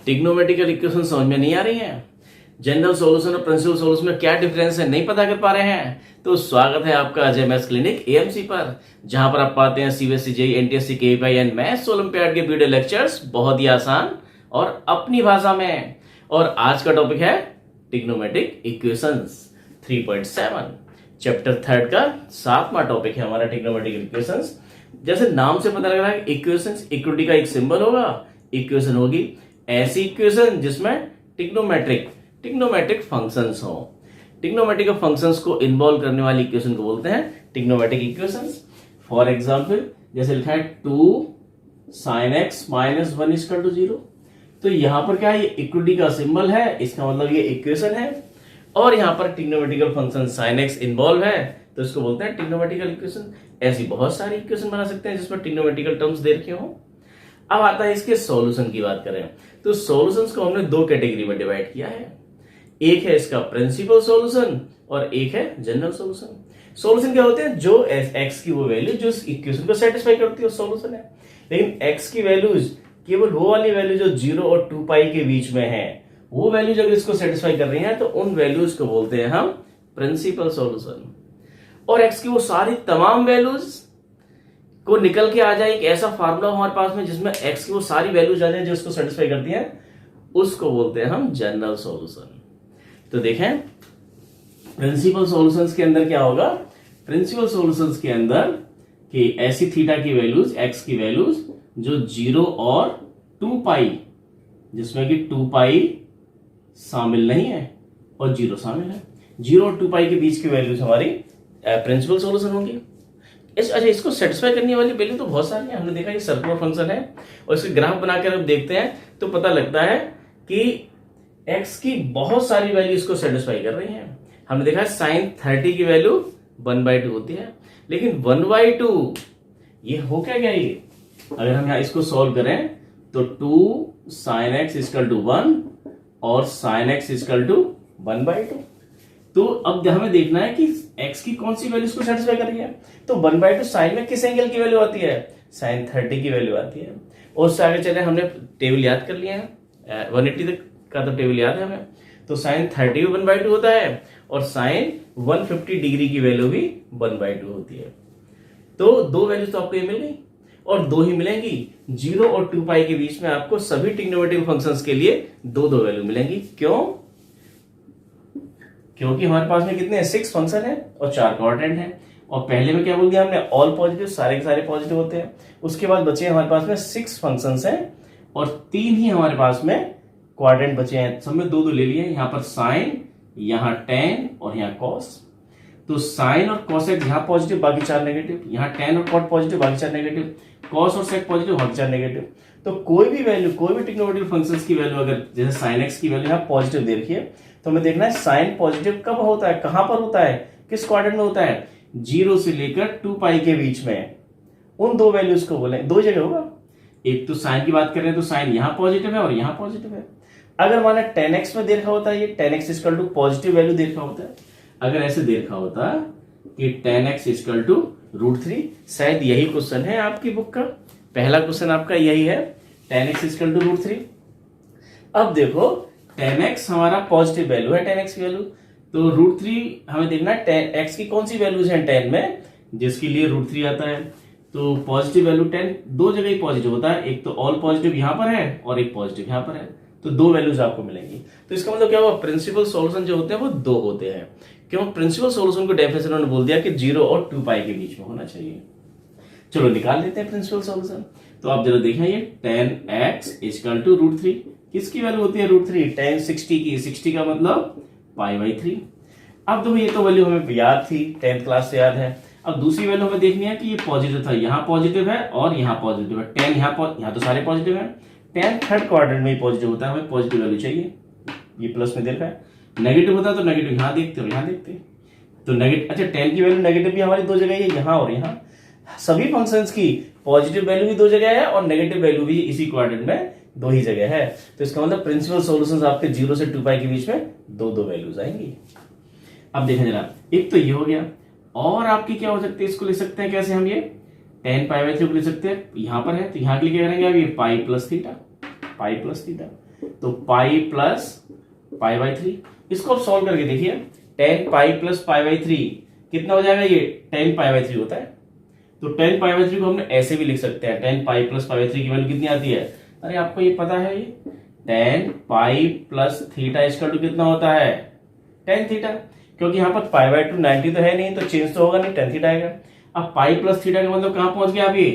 Trigonometrical equation समझ में नहीं आ रही है, जनरल सॉल्यूशन और प्रिंसिपल सॉल्यूशन में क्या डिफरेंस है नहीं पता कर पा रहे हैं, तो स्वागत है आपका अजय मैथ्स क्लिनिक एएमसी पर, जहां पर आप पाते हैं CBSE, JEE, NTSC, KVI and maths olympiad के वीडियो लेक्चर्स बहुत ही आसान और अपनी भाषा में। और आज का टॉपिक है ट्रिग्नोमेट्रिक इक्वेशंस 3.7 चैप्टर 3 का 7वां टॉपिक है हमारा ट्रिग्नोमेट्रिक इक्वेशंस। जैसे नाम से पता लग रहा है इक्वेशंस, इक्विटी का एक सिंबल होगा, इक्वेशन होगी ऐसी इक्वेशन जिसमें ट्रिग्नोमेट्रिक फंक्शंस हो। ट्रिग्नोमेट्रिक फंक्शंस को इन्वॉल्व करने वाली इक्वेशन को बोलते हैं ट्रिग्नोमेट्रिक इक्वेशंस। फॉर एग्जांपल जैसे लिखा है 2 sin x - 1 = 0, तो यहां पर क्या है, ये इक्विटी का सिंबल है, इसका मतलब ये इक्वेशन है, और यहां पर trigonometrical function sin x involve है, तो इसको बोलते हैं ट्रिग्नोमेट्रिकल इक्वेशन। ऐसी बहुत सारी इक्वेशन बना सकते हैं जिसमें ट्रिग्नोमेट्रिकल टर्म्स दे रखे हो। अब आता है इसके सॉल्यूशन की बात करें, तो सॉल्यूशंस को हमने दो कैटेगरी में डिवाइड किया है। एक है इसका प्रिंसिपल सॉल्यूशन और एक है जनरल सॉल्यूशन। सॉल्यूशन क्या होते हैं, जो एक्स की वो वैल्यू जो इस इक्वेशन को सेटिस्फाई करती है वो सॉल्यूशन है। लेकिन एक्स की वैल्यूज केवल वो वाली वैल्यू जो 0 और 2 पाई के बीच में है, वो वैल्यू जब इसको सेटिस्फाई कर रही है तो उन वैल्यूज को बोलते हैं हम प्रिंसिपल सॉल्यूशन। और एक्स की वो सारी तमाम वैल्यूज को निकल के आ जाए एक ऐसा फार्मूला हमारे पास में जिसमें एक्स की वो सारी वैल्यूज आ जाए जो उसको सेटिस्फाई करती है, उसको बोलते हैं हम जनरल सॉल्यूशन। तो देखें प्रिंसिपल सॉल्यूशंस के अंदर क्या होगा, प्रिंसिपल सॉल्यूशंस के अंदर कि ऐसी थीटा की वैल्यूज, एक्स की वैल्यूज जो 0 और 2 पाई, जिसमें कि 2 पाई शामिल नहीं है और 0 शामिल है, 0 और 2 पाई के बीच की वैल्यूज हमारी प्रिंसिपल सॉल्यूशन होगी। अच्छा, इसको सेटिस्फाई करने वाली वैल्यू तो बहुत सारी है। हमने देखा ये सर्कुलर फंक्शन है और इसके ग्राफ बनाकर अब देखते हैं तो पता लगता है कि x की बहुत सारी वैल्यू इसको सेटिस्फाई कर रही है। हमने देखा sin 30 की वैल्यू 1/2 होती है, लेकिन 1/2 ये हो क्या गया, ये अगर हम यहां इसको सॉल्व करें तो 2 sin x = 1 और sin x = 1/2। तो अब हमें देखना है कि x की कौन सी वैल्यू इसको सेटिस्फाई कर रही है। तो 1/2 साइन में किस एंगल की वैल्यू आती है, sin 30 की वैल्यू आती है। और उससे आगे चले, हमने टेबल याद कर लिया है, 180 तक का तो टेबल याद है हमें। तो sin 30 भी 1/2 होता है और sin 150 डिग्री की वैल्यू भी 1/2 होती है। तो दो वैल्यू तो आपको ये मिल गई और दो ही मिलेंगी, 0 और 2 पाई के बीच में आपको सभी ट्रिग्नोमेट्रिक फंक्शंस के लिए दो वैल्यू मिलेंगी। क्यों? क्योंकि हमारे पास में कितने 6 फंक्शन है और 4 क्वाड्रेंट है। और पहले में क्या बोल दिया हमने, ऑल पॉजिटिव, सारे के सारे पॉजिटिव होते हैं। उसके बाद बचे हमारे पास में 6 फंक्शंस हैं और 3 ही हमारे पास में क्वाड्रेंट बचे हैं। सब में दो ले लिए, यहाँ पर साइन, यहाँ tan और यहाँ cos। तो साइन और cosec यहाँ पॉजिटिव बाकी 4 नेगेटिव, यहाँ tan और cot पॉजिटिव बाकी 4 नेगेटिव, cos और sec पॉजिटिव बाकी 4 नेगेटिव। तो कोई भी वैल्यू, कोई भी ट्रिग्नोमेट्रिक फंक्शंस की वैल्यू अगर जैसे sin x की वैल्यू यहाँ पॉजिटिव दे रखी है, तो हमें देखना है साइन पॉजिटिव कब होता है, कहां पर होता है, किस क्वाड्रेंट में होता है, 0 से लेकर 2 पाई के बीच में। उन दो वैल्यूज को बोले, दो जगह होगा। एक तो साइन की बात करें तो साइन यहाँ पॉजिटिव है और यहाँ पॉजिटिव है। अगर माना tan x में दे रखा होता है, ये tan x = पॉजिटिव वैल्यू दे रखा होता है, अगर ऐसे दे रखा होता कि tan x = √3, शायद यही क्वेश्चन है आपकी बुक का, पहला क्वेश्चन आपका यही है, tan x = √3। अब देखो tan x हमारा पॉजिटिव वैल्यू है, tan x की वैल्यू, तो √3 हमें देखना है tan x की कौन सी वैल्यूज हैं tan में, जिसके लिए √3 आता है। तो पॉजिटिव वैल्यू tan दो जगह ही पॉजिटिव होता है, एक तो ऑल पॉजिटिव यहां पर है और एक पॉजिटिव यहां पर है, तो दो वैल्यूज आपको मिलेंगी। तो इसका मतलब क्या हुआ, प्रिंसिपल सॉल्यूशन जो होते हैं वो दो होते हैं। क्यों? प्रिंसिपल सॉल्यूशन को डेफिनेशन उन्होंने बोल दिया कि 0 और 2 पाई के बीच में होना चाहिए। चलो निकाल लेते हैं प्रिंसिपल सॉल्यूशन। तो आप जरा देखें, ये tan x = √3 किसकी वैल्यू होती है, √3, tan 60 की, 60 का मतलब π/3। अब तो ये तो वैल्यू हमें याद थी, 10th क्लास से याद है। अब दूसरी वैल्यू हमें देखनी है कि ये पॉजिटिव था, यहाँ पॉजिटिव है और यहाँ पॉजिटिव है, tan यहाँ तो सारे पॉजिटिव है, tan थर्ड क्वाड्रेंट में ही पॉजिटिव होता है, हमें पॉजिटिव वैल्यू चाहिए, ये प्लस में देखा है। नेगेटिव होता है तो नेगेटिव यहाँ देखते हो, यहाँ देखते तो नेगेटिव, अच्छा tan की वैल्यू नेगेटिव भी हमारी दो जगह है, यहाँ और यहाँ। सभी फंक्शंस की पॉजिटिव वैल्यू भी दो जगह है और नेगेटिव वैल्यू भी इसी क्वाड्रेंट में दो ही जगह है। तो इसका मतलब प्रिंसिपल सॉल्यूशंस आपके 0 से 2 पाई के बीच में दो वैल्यूज आएंगी। अब देखें जरा, एक तो ये हो गया, और आपकी क्या हो सकती है, इसको लिख सकते हैं कैसे हम, ये tan π/3 को लिख सकते हैं, यहां पर है तो यहां के लिए क्या करेंगे, अब ये पाई प्लस थीटा, तो पाई प्लस पाई बाई 3। इसको आप सॉल्व करके देखिए, ten pi plus pi by 3 कितना हो जाएगा, ये टेन पाई बाई 3 होता है। तो टेन पाई बाई 3 को हमने ऐसे भी लिख सकते हैं, ten pi plus pi by 3 की वैल्यू कितनी आती है, अरे आपको ये पता है, ये ten pi plus theta equal to कितना होता है, टेन थीटा। क्योंकि यहाँ पर पाई बाई 2 90 तो है नहीं, तो चेंज तो होगा नहीं, टेन थीटा आएगा। अब पाई प्लस थीटा का मतलब कहां पहुंच गया आप, ये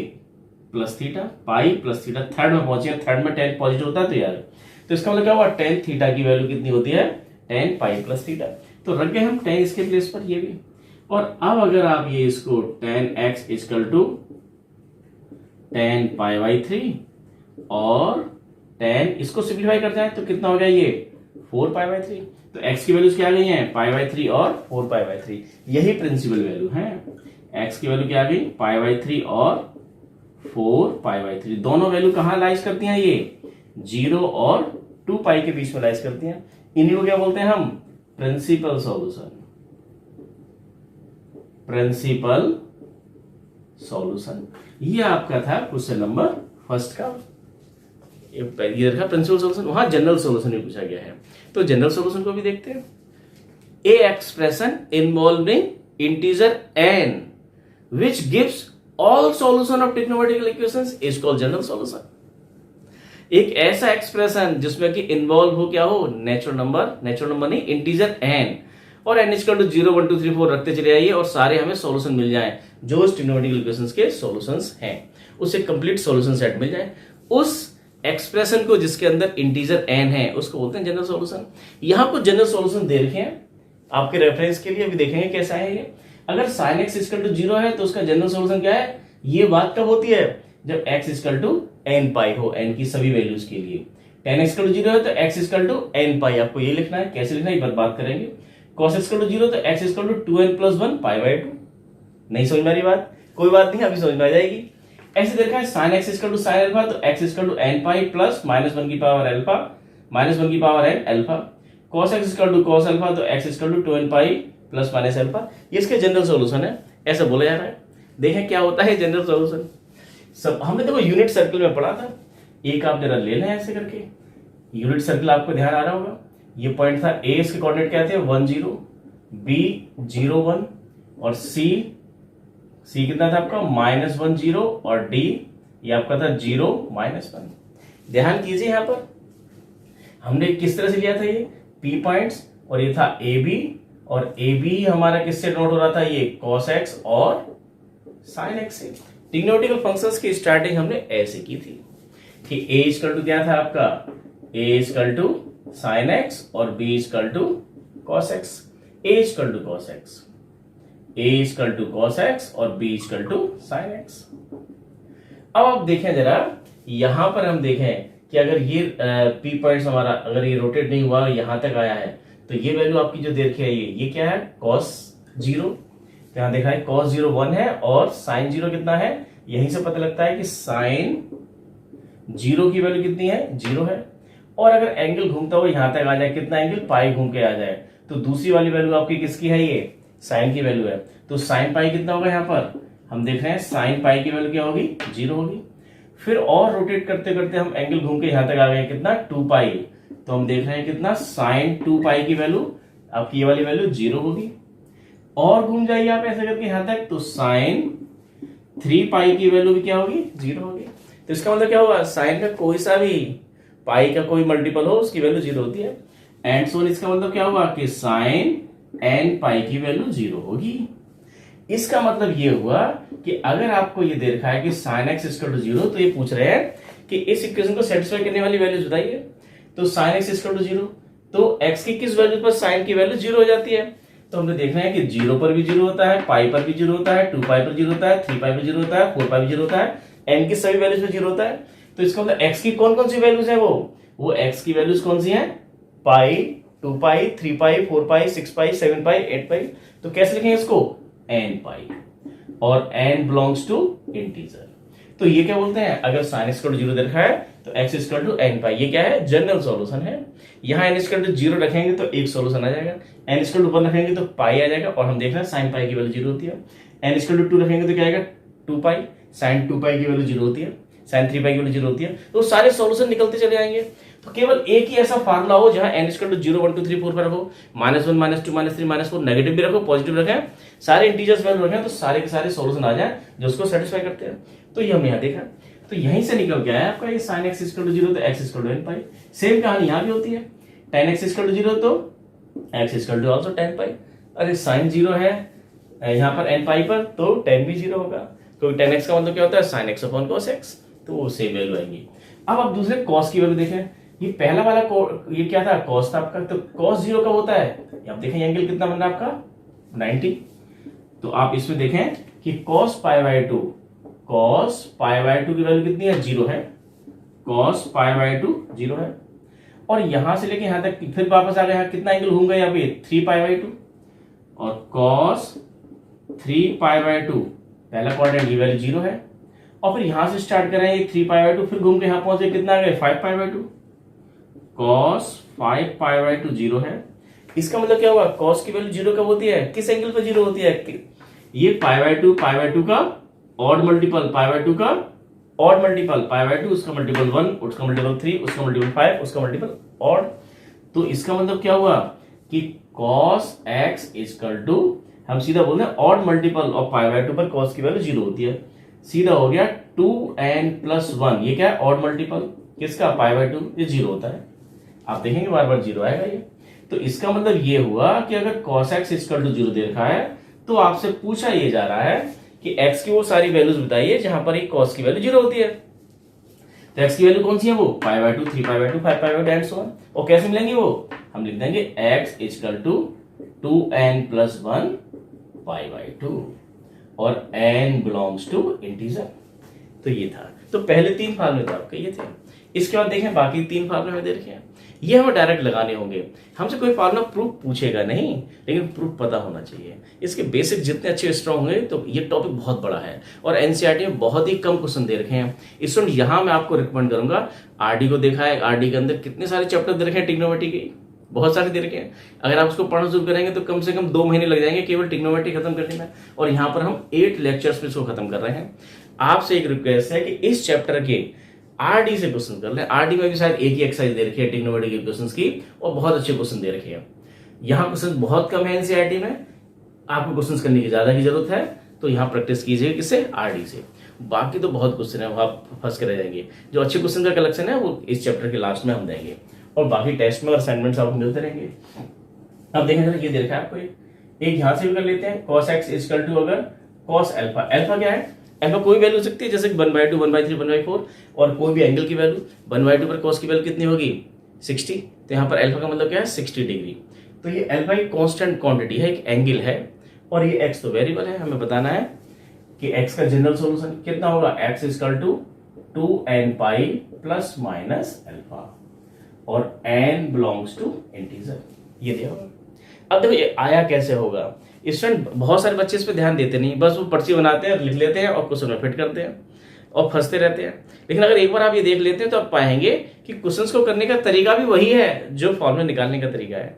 प्लस थीटा, पाई प्लस थीटा थर्ड में पहुंचे, थर्ड में टेन पॉजिटिव होता है तो यार, तो इसका मतलब क्या हुआ, टेन थीटा की वैल्यू कितनी होती है, टेन पाई प्लस थीटा। तो रख गए हम टेन इसके प्लेस पर, ये भी। और अब अगर आप ये इसको ten x equal to ten pi by 3 और टेन इसको सिंप्लीफाई करते हैं तो कितना हो गया, ये 4 पाई बाई 3। तो x की वैल्यूज क्या आ गई हैं, पाई बाई 3 और 4 पाई बाई 3। यही प्रिंसिपल वैल्यू है, x की वैल्यू क्या आ गई, पाई बाई 3 और 4 पाई बाई 3। दोनों वैल्यू कहां लाइज करती हैं, ये 0 और 2 पाई के बीच में लाइज करती हैं। इन्हीं को क्या बोलते हैं हम, प्रिंसिपल सॉल्यूशन। प्रिंसिपल सॉल्यूशन, ये आपका था क्वेश्चन नंबर फर्स्ट का। ये रखा प्रिंसिपल सॉल्यूशन, वहां जनरल सॉल्यूशन भी पूछा गया है, तो जनरल सॉल्यूशन को भी देखते हैं। A expression involving integer n which gives all solution of trigonometrical equations is called general solution. एक ऐसा एक्सप्रेशन जिसमें कि इन्वॉल्व हो क्या हो, नेचुरल नंबर नहीं, इंटीजर n, और n इक्वल टू 0 1 2 3 4 रखते चले आइए और सारे हमें सॉल्यूशन मिल जाए जो इस ट्रिग्नोमेट्रिकल इक्वेशंस के सॉल्यूशंस हैं, उसे कंप्लीट सॉल्यूशन सेट मिल जाए। उस एक्सप्रेशन को जिसके अंदर इंटीजर n है उसको बोलते हैं जनरल सॉल्यूशन। यहां कुछ जनरल सॉल्यूशन दे रखे हैं आपके रेफरेंस के लिए, अभी देखेंगे कैसा है ये। अगर sin x इक्वल टू 0 है तो उसका जनरल सॉल्यूशन क्या है, ये बात कब होती है, जब x इक्वल टू n पाई हो, n की सभी वैल्यूज के लिए। tan x इक्वल टू 0 है तो x इक्वल टू n पाई, आपको ये लिखना है, कैसे लिखना है एक बात करेंगे। cos x इक्वल टू 0 तो x equal to 2n plus 1 pi by 2। नहीं समझ में आ रही बात, कोई बात नहीं, अभी समझ में आ जाएगी। ऐसे देखा है sin x equal to sin alpha तो x equal to n pi plus -1 की पावर अल्फा -1 की power n alpha. cos x equal to cos alpha तो x equal to 2n pi plus minus alpha. ये इसके general solution है, ऐसा बोला जा रहा है। देखें क्या होता है जनरल सॉल्यूशन। सब हमने देखो यूनिट सर्कल में पढ़ा था, एक आप जरा ले लें ऐसे करके, यूनिट सर्कल आपको ध्यान आ रहा होगा। ये पॉइंट था ए, इसके कोऑर्डिनेट क्या थे 1 0, बी 0 1 और सी कितना था आपका -1 0 और डी ये आपका था 0 -1। ध्यान कीजिए यहां पर हमने किस तरह से लिया था, ये पी पॉइंट्स और ये था ए बी, और ए बी हमारा किससे नोट हो रहा था, ये cos x और sin x से। ट्रिग्नोमेट्रिकल फंक्शंस की स्टार्टिंग हमने ऐसे की थी कि a इक्वल टू क्या था आपका, a equal to sin x और b equal to cos x। a equal to cos x, a equal to cos x और b equal to sin x। अब आप देखें जरा, यहां पर हम देखें कि अगर ये p पॉइंट्स हमारा अगर ये रोटेट नहीं हुआ यहां तक आया है तो ये वैल्यू आपकी जो दे रखी है ये क्या है cos 0। तो यहां देखा है cos 0 1 है और sin 0 कितना है, यहीं से पता लगता है कि sin 0 की वैल्यू कितनी है, 0 है। और अगर एंगल घूमता हुआ यहां तक आ जाए, कितना एंगल पाई घूम के आ जाए, तो दूसरी वाली वैल्यू आपकी किसकी है, ये sin की वैल्यू है। तो sin पाई कितना होगा, यहां पर हम देख रहे हैं sin पाई की वैल्यू क्या होगी, 0 होगी। फिर और रोटेट करते करते हम एंगल घूम के यहां तक आ गए, कितना 2 पाई, तो हम देख रहे हैं कितना sin 2 पाई की वैल्यू आपकी ये वाली वैल्यू 0 होगी। और घूम जाइए आप ऐसे करके यहां तक, तो sin 3 पाई की वैल्यू भी क्या होगी, 0 होगी। तो इसका मतलब क्या होगा, sin का कोई सा भी पाई का कोई मल्टीपल हो उसकी वैल्यू 0 होती है। एंड सो इसका मतलब क्या होगा कि sin n पाई की वैल्यू 0 होगी। इसका मतलब ये हुआ कि अगर आपको ये दे रखा है कि sin x इक्वल टू 0, तो ये पूछ रहे हैं कि इस इक्वेशन को सेटिस्फाई करने वाली वैल्यूज बताइए। तो sin x इक्वल टू 0, तो x की किस वैल्यू पर sin की वैल्यू 0 हो जाती है, तो हमने देखना है कि 0 पर भी 0 होता है, पाई पर भी 0 होता है, 2 पाई पर 0 होता है, 3 पाई पर 0 होता है, 4 पाई पर 0 होता है, n की सभी वैल्यूज पर 0 होता है। तो इसका मतलब x की कौन कौन सी वैल्यूज है, वो x की वैल्यूज कौन सी है, पाई, 2 पाई, 3 पाई, 4 पाई, 6 पाई, 7 पाई, 8 पाई। तो कैसे लिखेंगे इसको, n पाई, और n बिलोंग्स टू इंटीजर। तो ये क्या बोलते हैं, अगर sin इक्वल टू 0 दे रखा है तो x इक्वल टू n पाई, ये क्या है, जनरल सॉल्यूशन है। यहाँ n इक्वल टू 0 रखेंगे तो एक सॉल्यूशन आ जाएगा, n इक्वल टू 1 रखेंगे तो पाई आ जाएगा, और हम देख रहे हैं sin पाई की वैल्यू 0 होती है। n इक्वल टू 2 रखेंगे तो क्या आएगा, 2 पाई, sin 2 पाई की वैल्यू 0 होती है। sin 3 पाई की वैल्यू 0 होती है, तो सारे सॉल्यूशन निकलते चले आएंगे। तो केवल एक ही ऐसा फार्मूला हो जहां n इक्वल टू 0 1 2 3 4 पर रखो, -1 -2 -3 -4, नेगेटिव भी रखो पॉजिटिव रखें, सारे इंटीजर्स वैल्यू रखें, तो सारे के सारे सॉल्यूशन आ जाए जो उसको सेटिस्फाई करते हैं। तो ये हमने यहाँ देखा, तो यहीं से निकल के आया आपका ये sin x इक्वल टू 0 तो x equal to n pi. Same कहानी यहाँ भी होती है, tan x इक्वल टू 0 तो x equal to also tan pi. अरे sin 0 है यहाँ पर n पाई पर, तो tan भी 0 होगा, क्योंकि tan x का मतलब क्या होता है sin x upon cos x, तो वो सेम वैल्यू आएंगी। अब आप दूसरे cos की वैल्यू देखें, ये पहला वाला ये क्या था, cos था आपका, तो cos 0 कब होता है, आप देखें एंगल कितना बन रहा है आपका 90, तो आप इसमें देखें कि cos पाई बाय 2 की वैल्यू कितनी है, 0 है, cos पाई बाय 2 0 है, और यहां से लेके यहां तक फिर वापस आ गया, कितना एंगल घूम गया यहाँ पे 3 पाई बाय 2, और cos 3 पाई बाय 2 पहला क्वाड्रेंट ये वैल्यू 0 है, और फिर यहां से स्टार्ट करें ये 3 पाई बाय 2, फिर घूम के यहां पहुंचे कितना आ गया 5 pi by 2, cos 5 pi by 2 0 है। इसका मतलब क्या हुआ, cos की वैल्यू 0 कब होती है, किस एंगल पे 0 होती है, ये पाई बाय 2 का ऑड मल्टीपल, पाई बाय 2 का ऑड मल्टीपल, पाई बाय 2 उसका मल्टीपल 1, उसका मल्टीपल 3, उसका मल्टीपल 5, उसका मल्टीपल ऑड। तो इसका मतलब क्या हुआ कि cos x इक्वल टू, हम सीधा बोलते हैं odd multiple of pi by 2 पर cos की वैल्यू 0 होती है, सीधा हो गया 2n प्लस 1, ये क्या है ऑड मल्टीपल किसका, पाई बाय 2, ये 0 होता है, आप देखेंगे बार बार 0 आएगा ये। तो इसका मतलब ये हुआ कि अगर cos x इक्वल टू 0 दे रखा है, तो आपसे पूछा ये जा रहा है कि x की वो सारी वैल्यूज बताइए जहां पर ये cos की वैल्यू 0 होती है। तो x की वैल्यू कौन सी है, वो pi by 2, 3 pi by 2, 5 pi by 2 and so on. और कैसे मिलेंगे वो, हम लिख देंगे x equal to 2n plus 1 pi by 2 और n बिलोंग्स टू इंटीजर। तो ये था, तो पहले 3 फार्मूले तो आपके ये थे। इसके बाद देखें बाकी 3 फार्मूले में दे रखे हैं, ये हमें डायरेक्ट लगाने होंगे, हमसे कोई फार्मूला प्रूफ पूछेगा नहीं, लेकिन प्रूफ पता होना चाहिए। इसके बेसिक जितने अच्छे स्ट्रॉन्ग होंगे, तो ये टॉपिक बहुत बड़ा है और एनसीईआरटी में बहुत ही कम क्वेश्चन दे रखे हैं। इस वक्त यहाँ मैं आपको रिकमेंड करूंगा, आरडी को देखा है, आरडी के अंदर कितने सारे चैप्टर दे रखे हैं ट्रिग्नोमेट्री के, बहुत सारे दे रखे हैं। अगर आप उसको पढ़ना शुरू करेंगे तो कम से कम 2 महीने लग जाएंगे केवल ट्रिग्नोमेट्री खत्म करने में, और यहाँ पर हम 8 लेक्चर्स में इसको खत्म कर रहे हैं। आपसे एक रिक्वेस्ट है कि इस चैप्टर के आरडी से क्वेश्चन कर लें, आरडी में भी शायद एक ही एक्सरसाइज दे रखी है ट्रिग्नोमेट्री के क्वेश्चंस की, और बहुत अच्छे क्वेश्चन दे रखे हैं। यहाँ क्वेश्चन बहुत कम है एनसीईआरटी में, आपको क्वेश्चन करने की ज्यादा की जरूरत है, तो यहाँ प्रैक्टिस कीजिए किससे, आरडी से। बाकी तो बहुत क्वेश्चन है, वो आप फंस के रह जाएंगे। जो अच्छे क्वेश्चन का कलेक्शन है वो इस चैप्टर के लास्ट में हम देंगे, और बाकी टेस्ट में और असाइनमेंट्स आपको मिलते रहेंगे। अब देखें ये दे रखा है आपको, एक यहां से भी कर लेते हैं, cos x इक्वल टू अगर cos अल्फा, अल्फा क्या है, अल्फा कोई वैल्यू हो सकती है, जैसे 1/2, 1/3, 1/4, और कोई भी एंगल की वैल्यू 1/2 पर cos की वैल्यू कितनी होगी 60, तो यहाँ पर अल्फा का मतलब क्या है 60 डिग्री। तो ये अल्फा एक कांस्टेंट क्वांटिटी है, एक एंगल है, और ये x तो वेरिएबल है। हमें बताना है कि x का जनरल सॉल्यूशन कितना होगा, x equal to 2n pi plus minus alpha, और n बिलोंग्स टू इंटीजर, ये दिया होगा। अब देखो ये आया कैसे होगा, स्टूडेंट बहुत सारे बच्चे इस पे ध्यान देते नहीं, बस वो पर्ची बनाते हैं, लिख लेते हैं और क्वेश्चन में फिट करते हैं और फंसते रहते हैं। लेकिन अगर एक बार आप ये देख लेते हैं तो आप पाएंगे कि क्वेश्चंस को करने का तरीका भी वही है जो फॉर्मूला निकालने का तरीका है।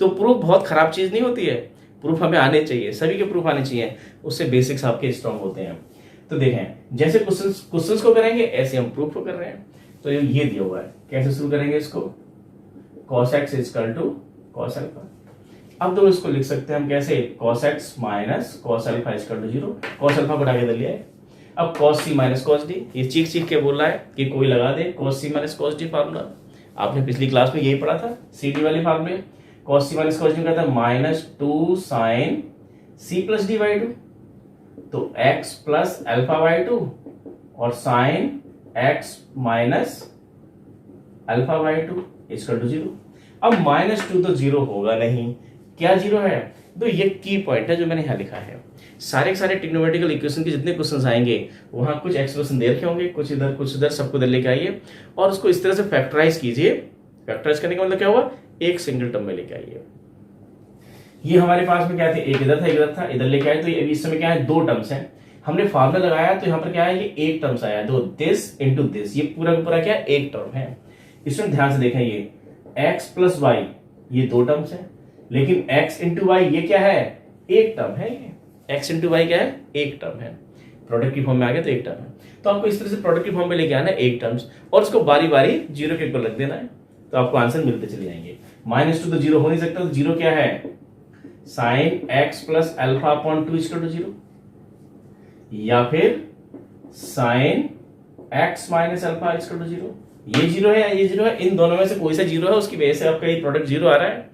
तो प्रूफ बहुत खराब चीज नहीं होती है, प्रूफ हमें आने चाहिए, सभी के प्रूफ आने चाहिए, उससे बेसिक्स आपके स्ट्रॉन्ग होते हैं। तो देखें जैसे क्वेश्चंस को करेंगे ऐसे हम प्रूफ को कर रहे हैं। तो ये दिया हुआ है, कैसे शुरू करेंगे इसको, cos x equal to cos alpha. अब तो इसको लिख सकते हैं हम कैसे, cos x minus cos alpha equal to 0, cos alpha को आगे दे लिया है। अब cos c minus cos d, ये चीख के बोल रहा है कि कोई लगा दे cos c minus cos d formula, आपने पिछली क्लास में यही पढ़ा था, सी डी वाले फार्मूले। cos c minus cos d कहता है minus 2 sine c plus d by 2, तो x प्लस अल्फा बाई 2 और sine x minus alpha by 2 equal to 0। अब -2 तो 0 होगा नहीं, क्या 0 है, तो ये की पॉइंट है जो मैंने यहां लिखा है। सारे के सारे ट्रिग्नोमेट्रिकल इक्वेशन के जितने क्वेश्चंस आएंगे वहां कुछ एक्सप्रेशन दे रखे होंगे, कुछ इधर सबको इधर लेके आइए और उसको इस तरह से फैक्टराइज कीजिए। फैक्टराइज करने का मतलब क्या हुआ, एक सिंगल टर्म में लेके आइए। ये हमारे पास में क्या थे, एक इधर था एक इधर था, इधर लेके आए, तो ये इस समय क्या है 2 टर्म्स हैं। हमने फार्मूला लगाया तो यहाँ पर क्या है, ये एक टर्म्स आया, दो दिस इंटू दिस, ये पूरा का पूरा क्या है एक टर्म है। इसमें ध्यान से देखें, ये x प्लस वाई ये 2 टर्म्स है, लेकिन x इंटू वाई ये क्या है, एक टर्म है। ये x इंटू वाई क्या है, एक टर्म है। प्रोडक्ट की फॉर्म में आ गया तो एक टर्म है। तो आपको इस तरह से प्रोडक्ट की फॉर्म में लेके आना है एक टर्म्स, और उसको बारी बारी जीरो के ऊपर रख देना है, तो आपको आंसर मिलते चले जाएंगे। -2 तो जीरो हो नहीं सकता, तो जीरो क्या है, sine x plus alpha upon 2 equal to 0, या फिर sine x minus alpha equal to 0। ये जीरो है या ये जीरो है, इन दोनों में से कोई सा जीरो है, उसकी वजह से आपका ये प्रोडक्ट जीरो आ रहा है।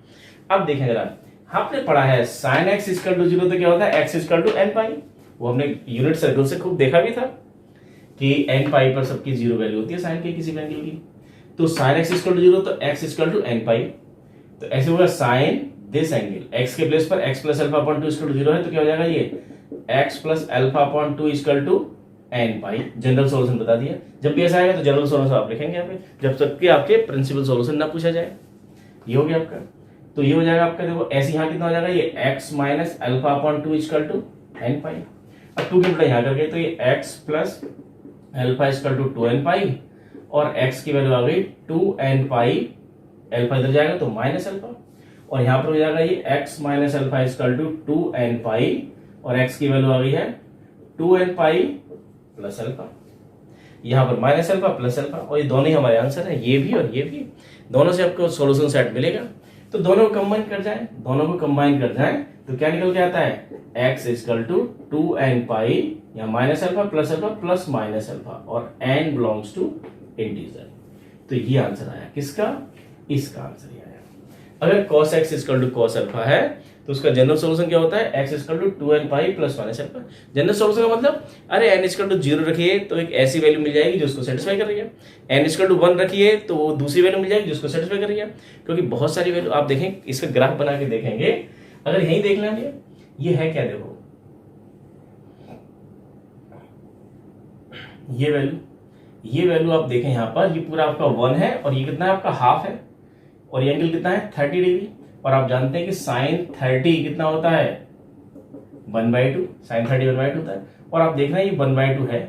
अब देखें जरा, आपने पढ़ा है साइन एक्स इक्वल टू 0 तो क्या होता है, एक्स इक्वल टू एन पाई, वो हमने यूनिट सर्कल से खूब देखा भी था कि एन पाई पर सबकी जीरो वैल्यू होती है साइन के किसी भी एंगल की। तो साइन एक्स इक्वल टू 0 तो x equal to n pi, तो ऐसे होगा साइन दिस एंगल एक्स के प्लेस पर x plus alpha upon 2 equal to 0 है, तो क्या हो जाएगा ये x plus alpha upon 2 equal to n pi. General solution बता दिया। जब भी ऐसा आएगा तो जनरल सॉल्यूशन आप लिखेंगे यहाँ पे, जब तक कि आपके प्रिंसिपल सॉल्यूशन ना पूछा जाए। ये हो गया आपका, तो ये हो जाएगा आपका, देखो ऐसे यहाँ कितना हो जाएगा, ये x minus alpha upon 2 equal to n pi. अब 2 की बड़ा यहाँ करके तो ये x plus alpha equal to 2 n pi, और एक्स की वैल्यू आ गई 2 एन पाई, अल्फा इधर जाएगा तो माइनस अल्फा, और यहाँ पर हो जाएगा ये x minus alpha equal to 2 n pi, और एक्स की वैल्यू आ गई है 2 एन पाई प्लस अल्फा, यहाँ पर माइनस अल्फा प्लस अल्फा, और ये दोनों ही हमारे आंसर है, ये भी और ये भी। दोनों से आपको सॉल्यूशन सेट मिलेगा, तो दोनों को कंबाइन कर जाए, दोनों को कंबाइन कर जाए तो क्या निकल के आता है, x इक्वल टू 2 एन पाई, या minus alpha plus minus alpha, और n बिलोंग्स टू इंटीजर। तो ये आंसर आया किसका, इसका आंसर ये आया। अगर cos x equal to cos alpha है तो उसका जनरल सॉल्यूशन क्या होता है, x equal to 2 n pi plus minus alpha. General solution का मतलब, अरे n इक्वल टू 0 रखिए तो एक ऐसी वैल्यू मिल जाएगी जो उसको सेटिस्फाई कर रही है, n इक्वल टू 1 रखिए तो वो दूसरी वैल्यू मिल जाएगी जो उसको सेटिस्फाई कर रही है। क्योंकि बहुत सारी वैल्यू आप देखें, इसका ग्राफ बना के देखेंगे, अगर यही देख लेंगे ये है क्या, देखो ये वैल्यू आप देखें यहाँ पर, ये पूरा आपका 1 है, और ये कितना है आपका हाफ है, और ये एंगल कितना है 30 डिग्री, और आप जानते हैं कि साइन 30 कितना होता है 1/2, साइन 30 1/2 होता है, और आप देख रहे हैं ये 1/2 है,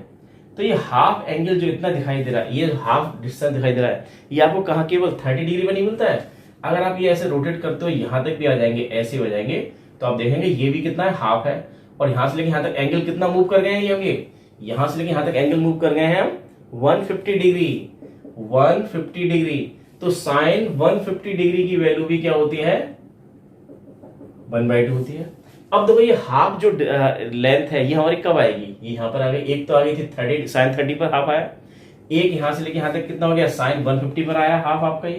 तो ये हाफ एंगल जो इतना दिखाई दे रहा है, ये हाफ डिस्टेंस दिखाई दे रहा है, ये आपको कहाँ केवल 30 डिग्री में नहीं मिलता है। अगर आप ये ऐसे रोटेट करते हो यहां तक भी आ जाएंगे, ऐसे हो जाएंगे, तो आप देखेंगे ये भी कितना है हाफ है, और यहां से लेके यहां तक एंगल कितना मूव कर गए हैं, ये होंगे यहां से लेके यहां तक एंगल मूव कर गए हैं हम 150 डिग्री। तो साइन 150 डिग्री की वैल्यू भी क्या होती है, 1/2 होती है। अब देखो ये हाफ जो लेंथ है ये हमारी कब आएगी, ये यहाँ पर आ गई, एक तो आ गई थी 30, साइन 30 पर हाफ आया, एक यहां से लेके यहां तक कितना हो गया, साइन 150 पर आया हाफ आपका,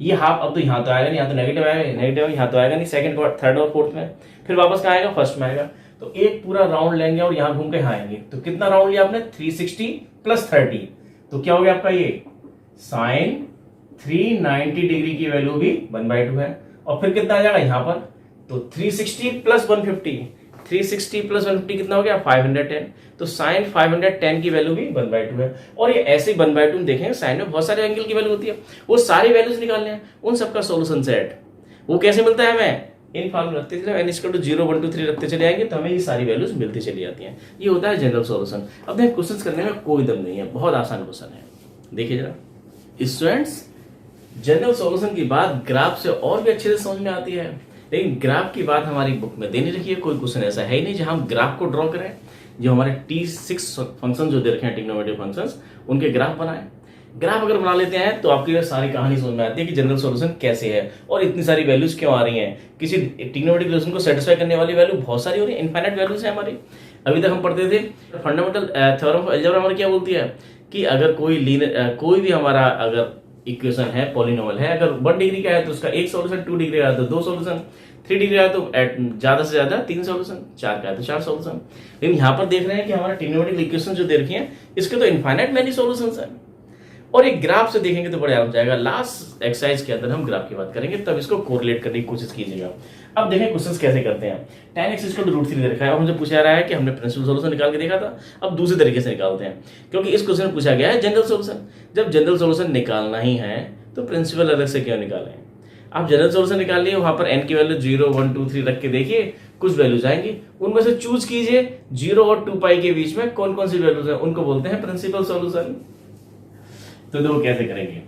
ये हाफ अब तो यहाँ तो आएगा नहीं, यहाँ तो नेगेटिव आएगा, यहाँ तो आएगा नहीं, सेकंड थर्ड और फोर्थ में, फिर वापस कहाँ आएगा, फर्स्ट में आएगा। तो एक पूरा राउंड लेंगे और यहाँ घूम के यहाँ आएंगे, तो कितना राउंड लिया आपने 360 प्लस 30, तो क्या हो गया आपका ये साइन 390 डिग्री की वैल्यू भी 1/2 है, और फिर कितना आ जाएगा यहाँ पर, तो 360 प्लस 150, 360 प्लस 150 कितना हो गया 510, तो साइन 510 की वैल्यू भी 1/2 है। और ये ऐसे 1/2 देखें, साइन में बहुत सारे एंगल की वैल्यू होती है, वो सारी वैल्यूज निकालने हैं, उन सबका सॉल्यूशन सेट वो कैसे मिलता है, हमें इन फॉर्मूला रखते चले, n इक्वल टू 0 1 2 3 रखते चले आएंगे तो हमें ये सारी वैल्यूज मिलती चली जाती हैं। ये होता है जनरल सॉल्यूशन। अब देखिए क्वेश्चंस करने में कोई दम नहीं है, बहुत आसान क्वेश्चन है। देखिए जरा स्टूडेंट्स, जनरल सॉल्यूशन की बात ग्राफ से और भी अच्छे से समझ में आती है, लेकिन ग्राफ की बात हमारी बुक में दे नहीं रखी है, कोई क्वेश्चन ऐसा है ही नहीं जहां हम ग्राफ को ड्रॉ करें। जो हमारे T6 फंक्शन जो दे रखे हैं ट्रिग्नोमेट्रिक फंक्शंस, उनके ग्राफ बनाएं। ग्राफ अगर बना लेते हैं तो आपकी सारी कहानी समझ में आती है कि जनरल सॉल्यूशन कैसे है और इतनी सारी वैल्यूज क्यों आ रही हैं। किसी ट्रिग्नोमेट्रिक रिलेशन को सेटिस्फाई करने वाली वैल्यू बहुत सारी हो रही है, इनफाइनाइट वैल्यूज है हमारी। अभी तक हम पढ़ते थे फंडामेंटल थ्योरम ऑफ अलजेब्रा हमारी क्या बोलती है कि अगर कोई भी हमारा अगर इक्वेशन है पॉलिनोमियल है, अगर 1 डिग्री का है तो उसका एक सॉल्यूशन, 2 डिग्री का है तो 2 सॉल्यूशन, 3 डिग्री का है तो ज्यादा से ज्यादा 3 सॉल्यूशन, 4 का है तो 4 सॉल्यूशन। लेकिन यहाँ पर देख रहे हैं कि हमारा ट्रिग्नोमेट्रिक इक्वेशन जो दे रखी है इसके तो इनफाइनाइट मैनी सॉल्यूशंस है, और एक ग्राफ से देखेंगे तो बड़े आराम जाएगा। लास्ट एक्सरसाइज के अंदर हम ग्राफ की बात करेंगे, तब इसको कोरिलेट करने की कोशिश कीजिएगा। अब देखें क्वेश्चंस कैसे करते हैं। tan x इक्वल टू √3 दे रखा है और हमसे पूछा रहा है कि हमने प्रिंसिपल सॉल्यूशन निकाल के देखा था, अब दूसरे तरीके से निकालते हैं, क्योंकि इस क्वेश्चन में पूछा गया है जनरल सॉल्यूशन। जब जनरल सॉल्यूशन निकालना ही है तो प्रिंसिपल अलग से क्यों निकालें। आप जनरल सॉल्यूशन निकाल लिए, वहां पर n की वैल्यू 0 1 2 3 रख के देखिए, कुछ वैल्यूज आएंगी, उनमें से चूज कीजिए 0 और 2 पाई के बीच में कौन कौन सी वैल्यूज है, उनको बोलते हैं प्रिंसिपल सॉल्यूशन। तो देखो कैसे करेंगे।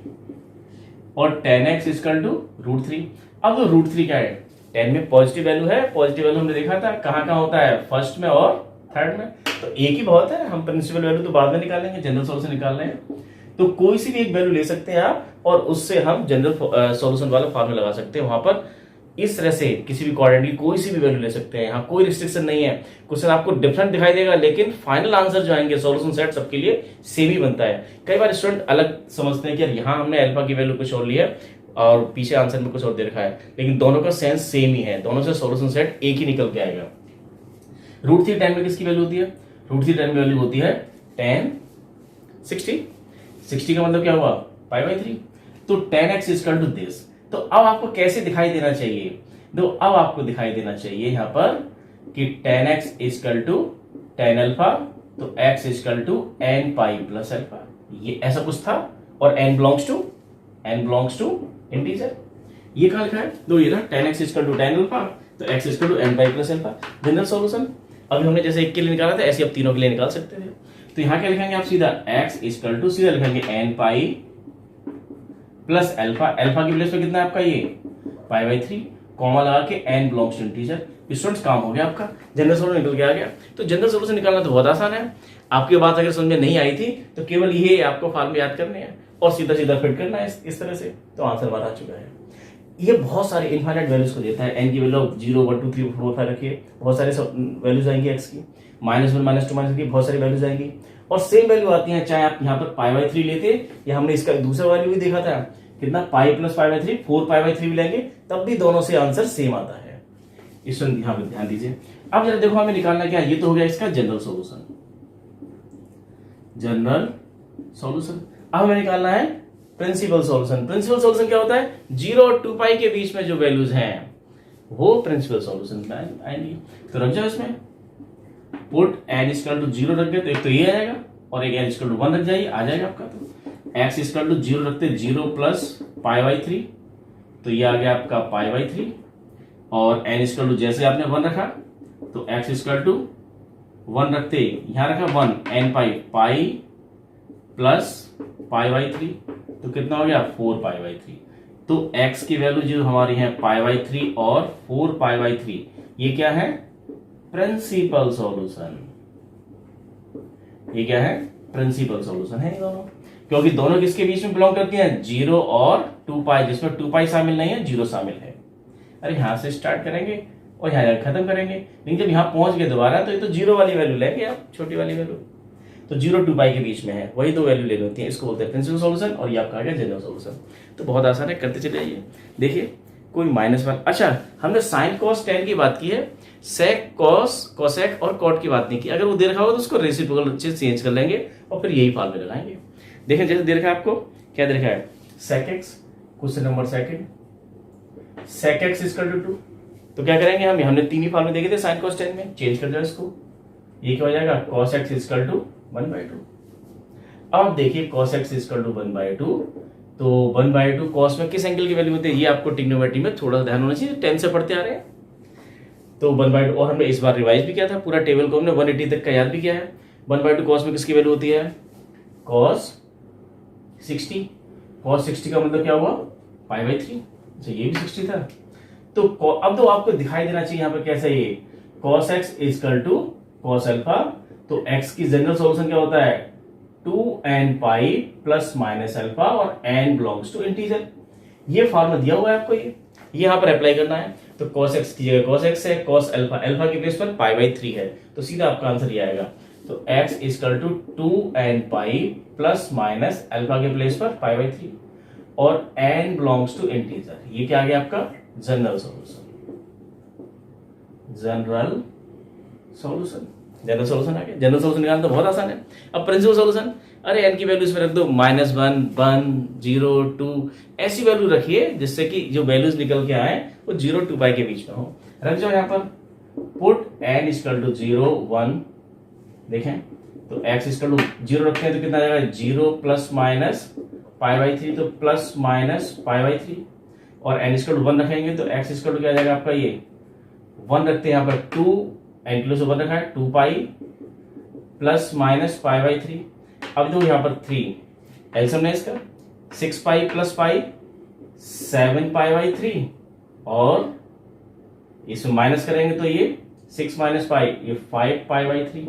और tan x इक्वल टू √3, अब √3 क्या है, 10 में पॉजिटिव वैल्यू है, पॉजिटिव वैल्यू हमने देखा था कहां कहां होता है, फर्स्ट में और थर्ड में, तो एक ही बहुत है, हम प्रिंसिपल वैल्यू तो बाद में निकालेंगे, जनरल सॉल्यूशन निकाल रहे हैं। तो कोई सी भी एक वैल्यू ले सकते हैं आप और उससे हम जनरल सॉल्यूशन वाला फॉर्मूला लगा सकते हैं। वहां पर इस तरह से किसी भी कोऑर्डिनेट की कोई सी भी वैल्यू ले सकते हैं, यहाँ कोई रिस्ट्रिक्शन नहीं है। क्वेश्चन आपको डिफरेंट दिखाई देगा लेकिन फाइनल आंसर जो आएंगे सॉल्यूशन सेट सबके लिए सेम ही बनता है। कई बार स्टूडेंट अलग समझते हैं कि यार यहाँ हमने अल्फा की वैल्यू कुछ और ली है और पीछे आंसर में कुछ और दे रखा है, लेकिन दोनों का सेंस सेम ही है, दोनों से सॉल्यूशन सेट एक ही निकल के आएगा। रूट थ्री टेन में किसकी वैल्यू होती है? रूट थ्री टेन में वैल्यू होती है 10 60। 60 का मतलब क्या हुआ? पाई बाई 3। तो 10x इक्वल टू दिस। तो अब आपको कैसे दिखाई देना चाहिए? तो अब आपको दिखाई देना चाहिए यहां पर कि 10x इक्वल टू 10 अल्फा, तो x equal to n pi plus alpha, ये ऐसा कुछ था। और n बिलोंग्स टू इंटीजर। ये कहां लिखा है? तो ये ना 10x इक्वल टू 10 अल्फा, तो x equal to n pi plus alpha. General solution अभी हमने जैसे एक के लिए निकाला था ऐसे अब तीनों के लिए निकाल सकते थे। तो यहां क्या लिखेंगे आप? सीधा x इक्वल टू सीधा लिखेंगे n pi plus alpha. Alpha की प्लेस पे कितना है आपका? ये पाई बाई 3, कॉमा लगा के n belongs to integer. Students काम हो गया आपका, जनरल सॉल्यूशन निकल के आ गया। तो जनरल सॉल्यूशन निकालना तो बहुत आसान है। आपकी बात अगर समझ में नहीं आई थी तो केवल ये आपको फॉर्मूले याद करने हैं और सीधा सीधा फिट करना है इस तरह से, तो आंसर हमारा आ चुका है। ये बहुत सारे इनफाइनाइट वैल्यूज को देता है। n की वैल्यू 0 1 2 3 4 5 रखिए, बहुत सारे वैल्यूज आएंगी x की, -1 -2 -3 बहुत सारी वैल्यूज आएंगी और सेम वैल्यू आती है चाहे आप यहाँ पर पाई बाई 3 लेते या हमने इसका दूसरा वैल्यू भी देखा था कितना pi plus pi by 3 4 pi by 3 भी लेंगे तब भी दोनों से आंसर सेम आता है। इस यहाँ पे ध्यान दीजिए। अब जरा देखो हमें निकालना क्या है, ये तो हो गया इसका जनरल सॉल्यूशन। जनरल सॉल्यूशन अब हमें निकालना है प्रिंसिपल सॉल्यूशन। प्रिंसिपल सॉल्यूशन क्या होता है? 0 और 2 पाई के बीच में जो वैल्यूज हैं वो प्रिंसिपल सॉल्यूशन आएंगी। तो रख जाओ इसमें पुट n इक्वल टू 0 रख गए तो एक तो ये आ जाएगा और एक n इक्वल टू 1 रख जाइए, आ जाएगा आपका। तो x इक्वल टू 0 रखते 0 प्लस पाई बाई 3, तो ये आ गया आपका पाई बाई 3 और n इक्वल टू जैसे आपने 1 रखा तो x इक्वल टू 1 रखते यहां रखा 1 n pi plus pi by 3, तो कितना हो गया 4 पाई बाई 3। तो x की वैल्यू जो हमारी है पाई बाई 3 और 4 पाई बाई 3, ये क्या है? Principal solution. ये क्या है? प्रिंसिपल सॉल्यूशन है ये दोनों, क्योंकि दोनों किसके बीच में बिलोंग करती हैं? 0 और 2 पाई, जिसमें 2 पाई शामिल नहीं है, 0 शामिल है। अरे यहां से स्टार्ट करेंगे और यहां खत्म करेंगे, लेकिन जब यहां पहुंच गए दोबारा तो ये तो 0 वाली वैल्यू लेंगे आप, छोटी वाली वैल्यू। तो 0 2 पाई के बीच में है, वही दो वैल्यू लेनी होती है, इसको बोलते हैं प्रिंसिपल सॉल्यूशन और ये आपका आ गया जनरल सॉल्यूशन। तो बहुत आसान है, करते चले जाइए। देखिए कोई -1, अच्छा हमने साइन कॉस टेन की बात की है, सेक कॉस कोसेक और कॉट की बात नहीं की। अगर वो दे रखा हो तो उसको रेसिप्रोकल से चेंज कर लेंगे और फिर यही फॉर्मूला लगाएंगे। देखें जैसे दे रखा है आपको, क्या दे रखा है? Sec x, question number second, sec x equal to 2, तो क्या करेंगे हमने तीन ही फॉर्मूले देखे थे साइन कॉस टेन में, चेंज कर दो इसको, ये क्या हो जाएगा? Cos x equal to 1/2। अब देखिए कॉस एक्स इक्वल टू 1/2, तो 1/2 कॉस में किस एंगल की वैल्यू होती है? ये आपको ट्रिग्नोमेट्री में थोड़ा ध्यान होना चाहिए, 10 से पढ़ते आ रहे हैं। तो 1/2 और हमने इस बार रिवाइज भी किया था, पूरा टेबल को हमने 180 तक का याद भी किया है। 1/2 कॉस में किसकी वैल्यू होती है? कॉस 60। कॉस 60 का मतलब क्या हुआ? पाई बाई 3। अच्छा ये भी 60 था। तो अब तो आपको दिखाई देना चाहिए यहाँ पर कैसे ये cos x equal to cos alpha. तो एक्स की जनरल सॉल्यूशन क्या होता है? 2n pi plus minus alpha और n बिलोंग्स टू इंटीजर। ये फॉर्मूला दिया हुआ है आपको, ये यहां पर अप्लाई करना है। तो cos x की जगह cos x है, cos अल्फा अल्फा की प्लेस पर पाई बाई 3 है, तो सीधा आपका आंसर ये आएगा। तो x equal to 2n pi plus minus alpha के प्लेस पर पाई बाई 3 और n बिलोंग्स टू इंटीजर। ये क्या आ गया आपका? General solution. General solution general solution आ गया। जनरल सॉल्यूशन निकालना तो बहुत आसान है। अब प्रिंसिपल सॉल्यूशन, अरे n की वैल्यू इसमें रख दो, -1 1 0 2, ऐसी वैल्यू रखिए जिससे कि जो वैल्यूज निकल के आए वो 0 2 पाई के बीच में हो। रख जाओ यहाँ पर पुट n इक्वल टू 0 1, देखें तो x इक्वल टू 0 रखते हैं तो कितना आ जाएगा? 0 प्लस माइनस पाई बाई 3, तो प्लस माइनस पाई बाई 3 और n इक्वल टू 1 रखेंगे तो x इक्वल टू क्या आ जाएगा आपका? ये 1 रखते हैं यहाँ पर 2, n क्लोज 1 रखा है 2 पाई प्लस माइनस पाई बाई 3। अब दो यहाँ पर 3 एलसीएम है इसका, 6 pi plus pi 7 pi by 3 और इसमें माइनस करेंगे तो ये 6 माइनस पाई, ये 5 पाई बाई 3।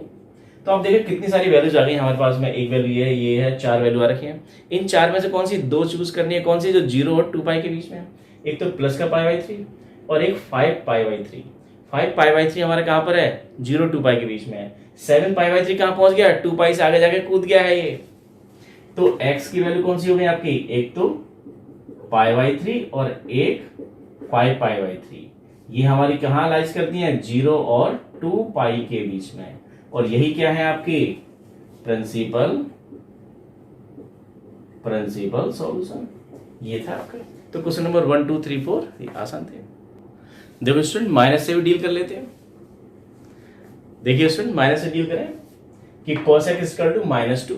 तो आप देखिए कितनी सारी वैल्यूज आ गई हमारे पास में। एक वैल्यू ये है, 4 वैल्यू आ रखी है। इन 4 में से कौन सी 2 चूज करनी है, कौन सी जो 0 और 2 पाई के बीच में है। एक तो प्लस का पाई बाई 3 और एक 5 पाई बाई 3। 5 पाई बाई 3 हमारे कहां पर है, 0 2 पाई के बीच में है। 7 पाई बाई 3 कहां पहुंच गया, 2 पाई से आगे जाके कूद गया है ये। तो x की वैल्यू कौन सी हो गई आपकी, एक तो पाई बाई 3 और एक 5 पाई बाई 3। ये हमारी कहां लाइज करती है, 0 और 2 पाई के बीच में। और यही क्या है आपकी प्रिंसिपल सॉल्यूशन। ये था आपका। तो क्वेश्चन नंबर 1 2 3 4 ये आसान थे। देखो स्टूडेंट माइनस से भी डील कर लेते हैं। देखिए स्टूडेंट माइनस से डील करें कि cos x equal to -2।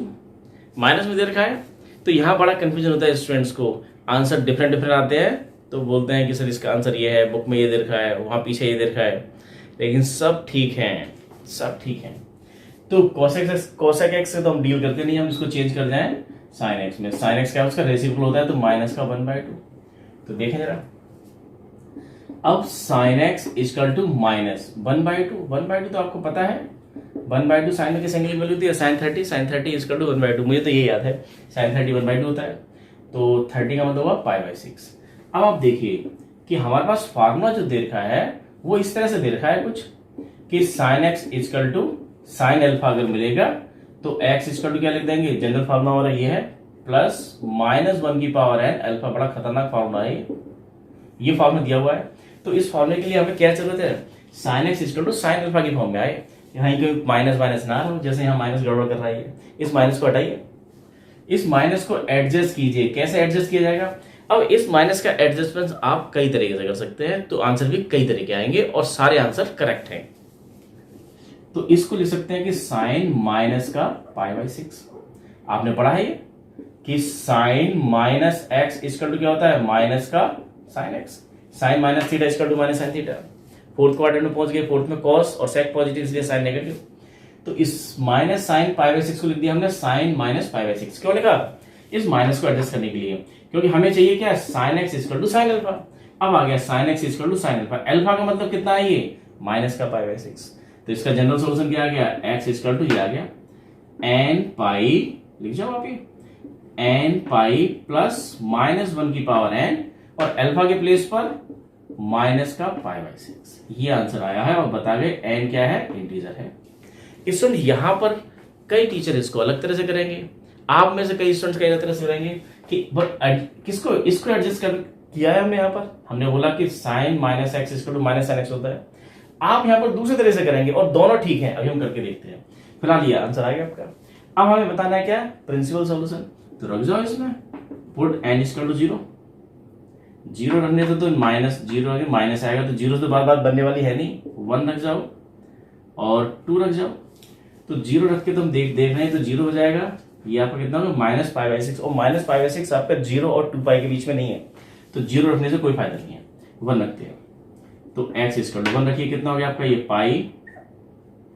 Minus में दे रखा है तो यहां बड़ा कंफ्यूजन होता है स्टूडेंट्स को, आंसर डिफरेंट आते हैं। तो बोलते हैं कि सर इसका आंसर ये है, बुक में ये दे रखा है, वहां पीछे ये दे रखा है, लेकिन सब ठीक है, सब ठीक है। तो cosec x से तो हम डील करते नहीं, हम इसको चेंज कर जाएं sin x में। sin x क्या उसका रेसिप्रोकल होता है, तो माइनस का 1/2। तो देखें जरा, अब sin x equal to minus 1/2। 1/2 तो आपको पता है, 1/2 साइन में किस एंगल की वैल्यू होती है, sin 30 इक्वल टू 1/2। मुझे तो ये याद है, sin 30 1/2 होता है। तो 30 का मतलब हुआ π/6। अब आप देखिए कि हमारे पास फार्मूला जो दे रखा है वो इस तरह से दे रखा है कुछ कि sin x equal to sin alpha अगर मिलेगा तो x इक्वल टू क्या लिख देंगे, जनरल फार्मूला हमारा ये है, प्लस -1 की पावर n अल्फा। बड़ा खतरनाक फार्मूला है ये फार्मूला दिया हुआ है। तो इस फार्मूले के लिए हमें क्या जरूरत है, sin x equal to sin alpha की फॉर्म में आए। यहाँ कोई माइनस माइनस ना हो, जैसे यहाँ माइनस गड़बड़ कर रहा है। इस माइनस को हटाइए, इस माइनस को एडजस्ट कीजिए। कैसे एडजस्ट किया जाएगा, अब इस माइनस का एडजस्टमेंट आप कई तरीके से कर सकते हैं, तो आंसर भी कई तरीके आएंगे और सारे आंसर करेक्ट हैं। तो इसको लिख सकते हैं कि साइन माइनस का π/6। आपने पढ़ा है ये कि sine minus x equal to क्या होता है, माइनस का sine x. Sine minus theta equal to minus sine theta. Fourth quadrant में पहुंच गए, फोर्थ में कॉस और सेक पॉजिटिव इसलिए साइन नेगेटिव। तो इस माइनस साइन π/6 को लिख दिया हमने साइन माइनस π/6। क्यों लिखा, इस माइनस को एडजस्ट करने के लिए, क्योंकि हमें चाहिए क्या, sine x equal to sine alpha. अब आ गया sine x equal to sine alpha. Alpha का मतलब कितना है, ये माइनस का π/6। तो इसका जनरल सोल्यूशन क्या आ गया, एक्स इक्वल टू ये आ गया n पाई, लिख जाओ आप ये n पाई प्लस -1 की पावर n और अल्फा के प्लेस पर माइनस का π/6। ये आंसर आया है और बता गए n क्या है, इंटीजर है। स्टूडेंट यहां पर कई टीचर इसको अलग तरह से करेंगे, आप में से कई स्टूडेंट्स कई अलग तरह से करेंगे कि किसको इसको एडजस्ट कर किया है हमने। यहाँ पर हमने बोला कि sine minus x equal to minus sine x होता है। आप यहाँ पर दूसरे तरह से करेंगे और दोनों ठीक है। अभी हम करके देखते हैं। फिलहाल ये आंसर आ गया आपका। अब हमें बताना है क्या, प्रिंसिपल सॉल्यूशन। तो रख जाओ इसमें, पुट n इक्वल टू 0। 0 रखने से तो माइनस 0 माइनस आएगा, तो 0 से बार बार बनने वाली है नहीं। 1 रख जाओ और 2 रख जाओ। तो 0 रख के तुम देख रहे हैं तो 0 हो जाएगा। ये आपका कितना होगा, माइनस π/6। और माइनस π/6 आपका 0 और 2 पाई के बीच में नहीं है, तो 0 रखने से कोई फायदा नहीं है। 1 रखते हैं तो x इक्वल टू 1 रखिए, कितना हो गया आपका ये पाई,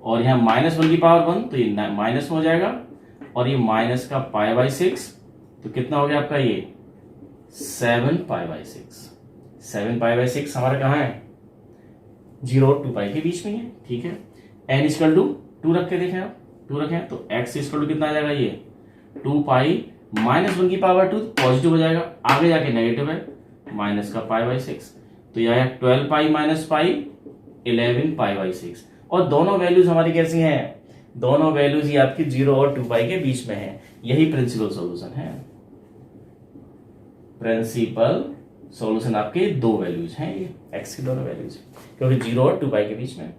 और यहाँ -1 की पावर 1 तो ये माइनस में हो जाएगा, और ये माइनस का π/6 तो कितना हो गया आपका ये 7 π/6। 7 π/6 हमारा कहाँ है, 0 और 2 पाई के बीच में है। ठीक है, n इक्वल टू 2 रख के देखें आप, 2 रखें तो x इक्वल टू कितना आ जाएगा, ये 2 पाई -1 की पावर 2 पॉजिटिव हो जाएगा, आगे जाके नेगेटिव है, माइनस का π/6 तो यह है 12 पाई माइनस पाई 11 π/6। और दोनों वैल्यूज हमारी कैसी हैं, दोनों वैल्यूज ही आपकी 0 और 2 पाई के बीच में है। यही प्रिंसिपल सॉल्यूशन है। प्रिंसिपल सॉल्यूशन आपके दो वैल्यूज हैं, ये x की दोनों वैल्यूज, क्योंकि 0 और 2 पाई के बीच में।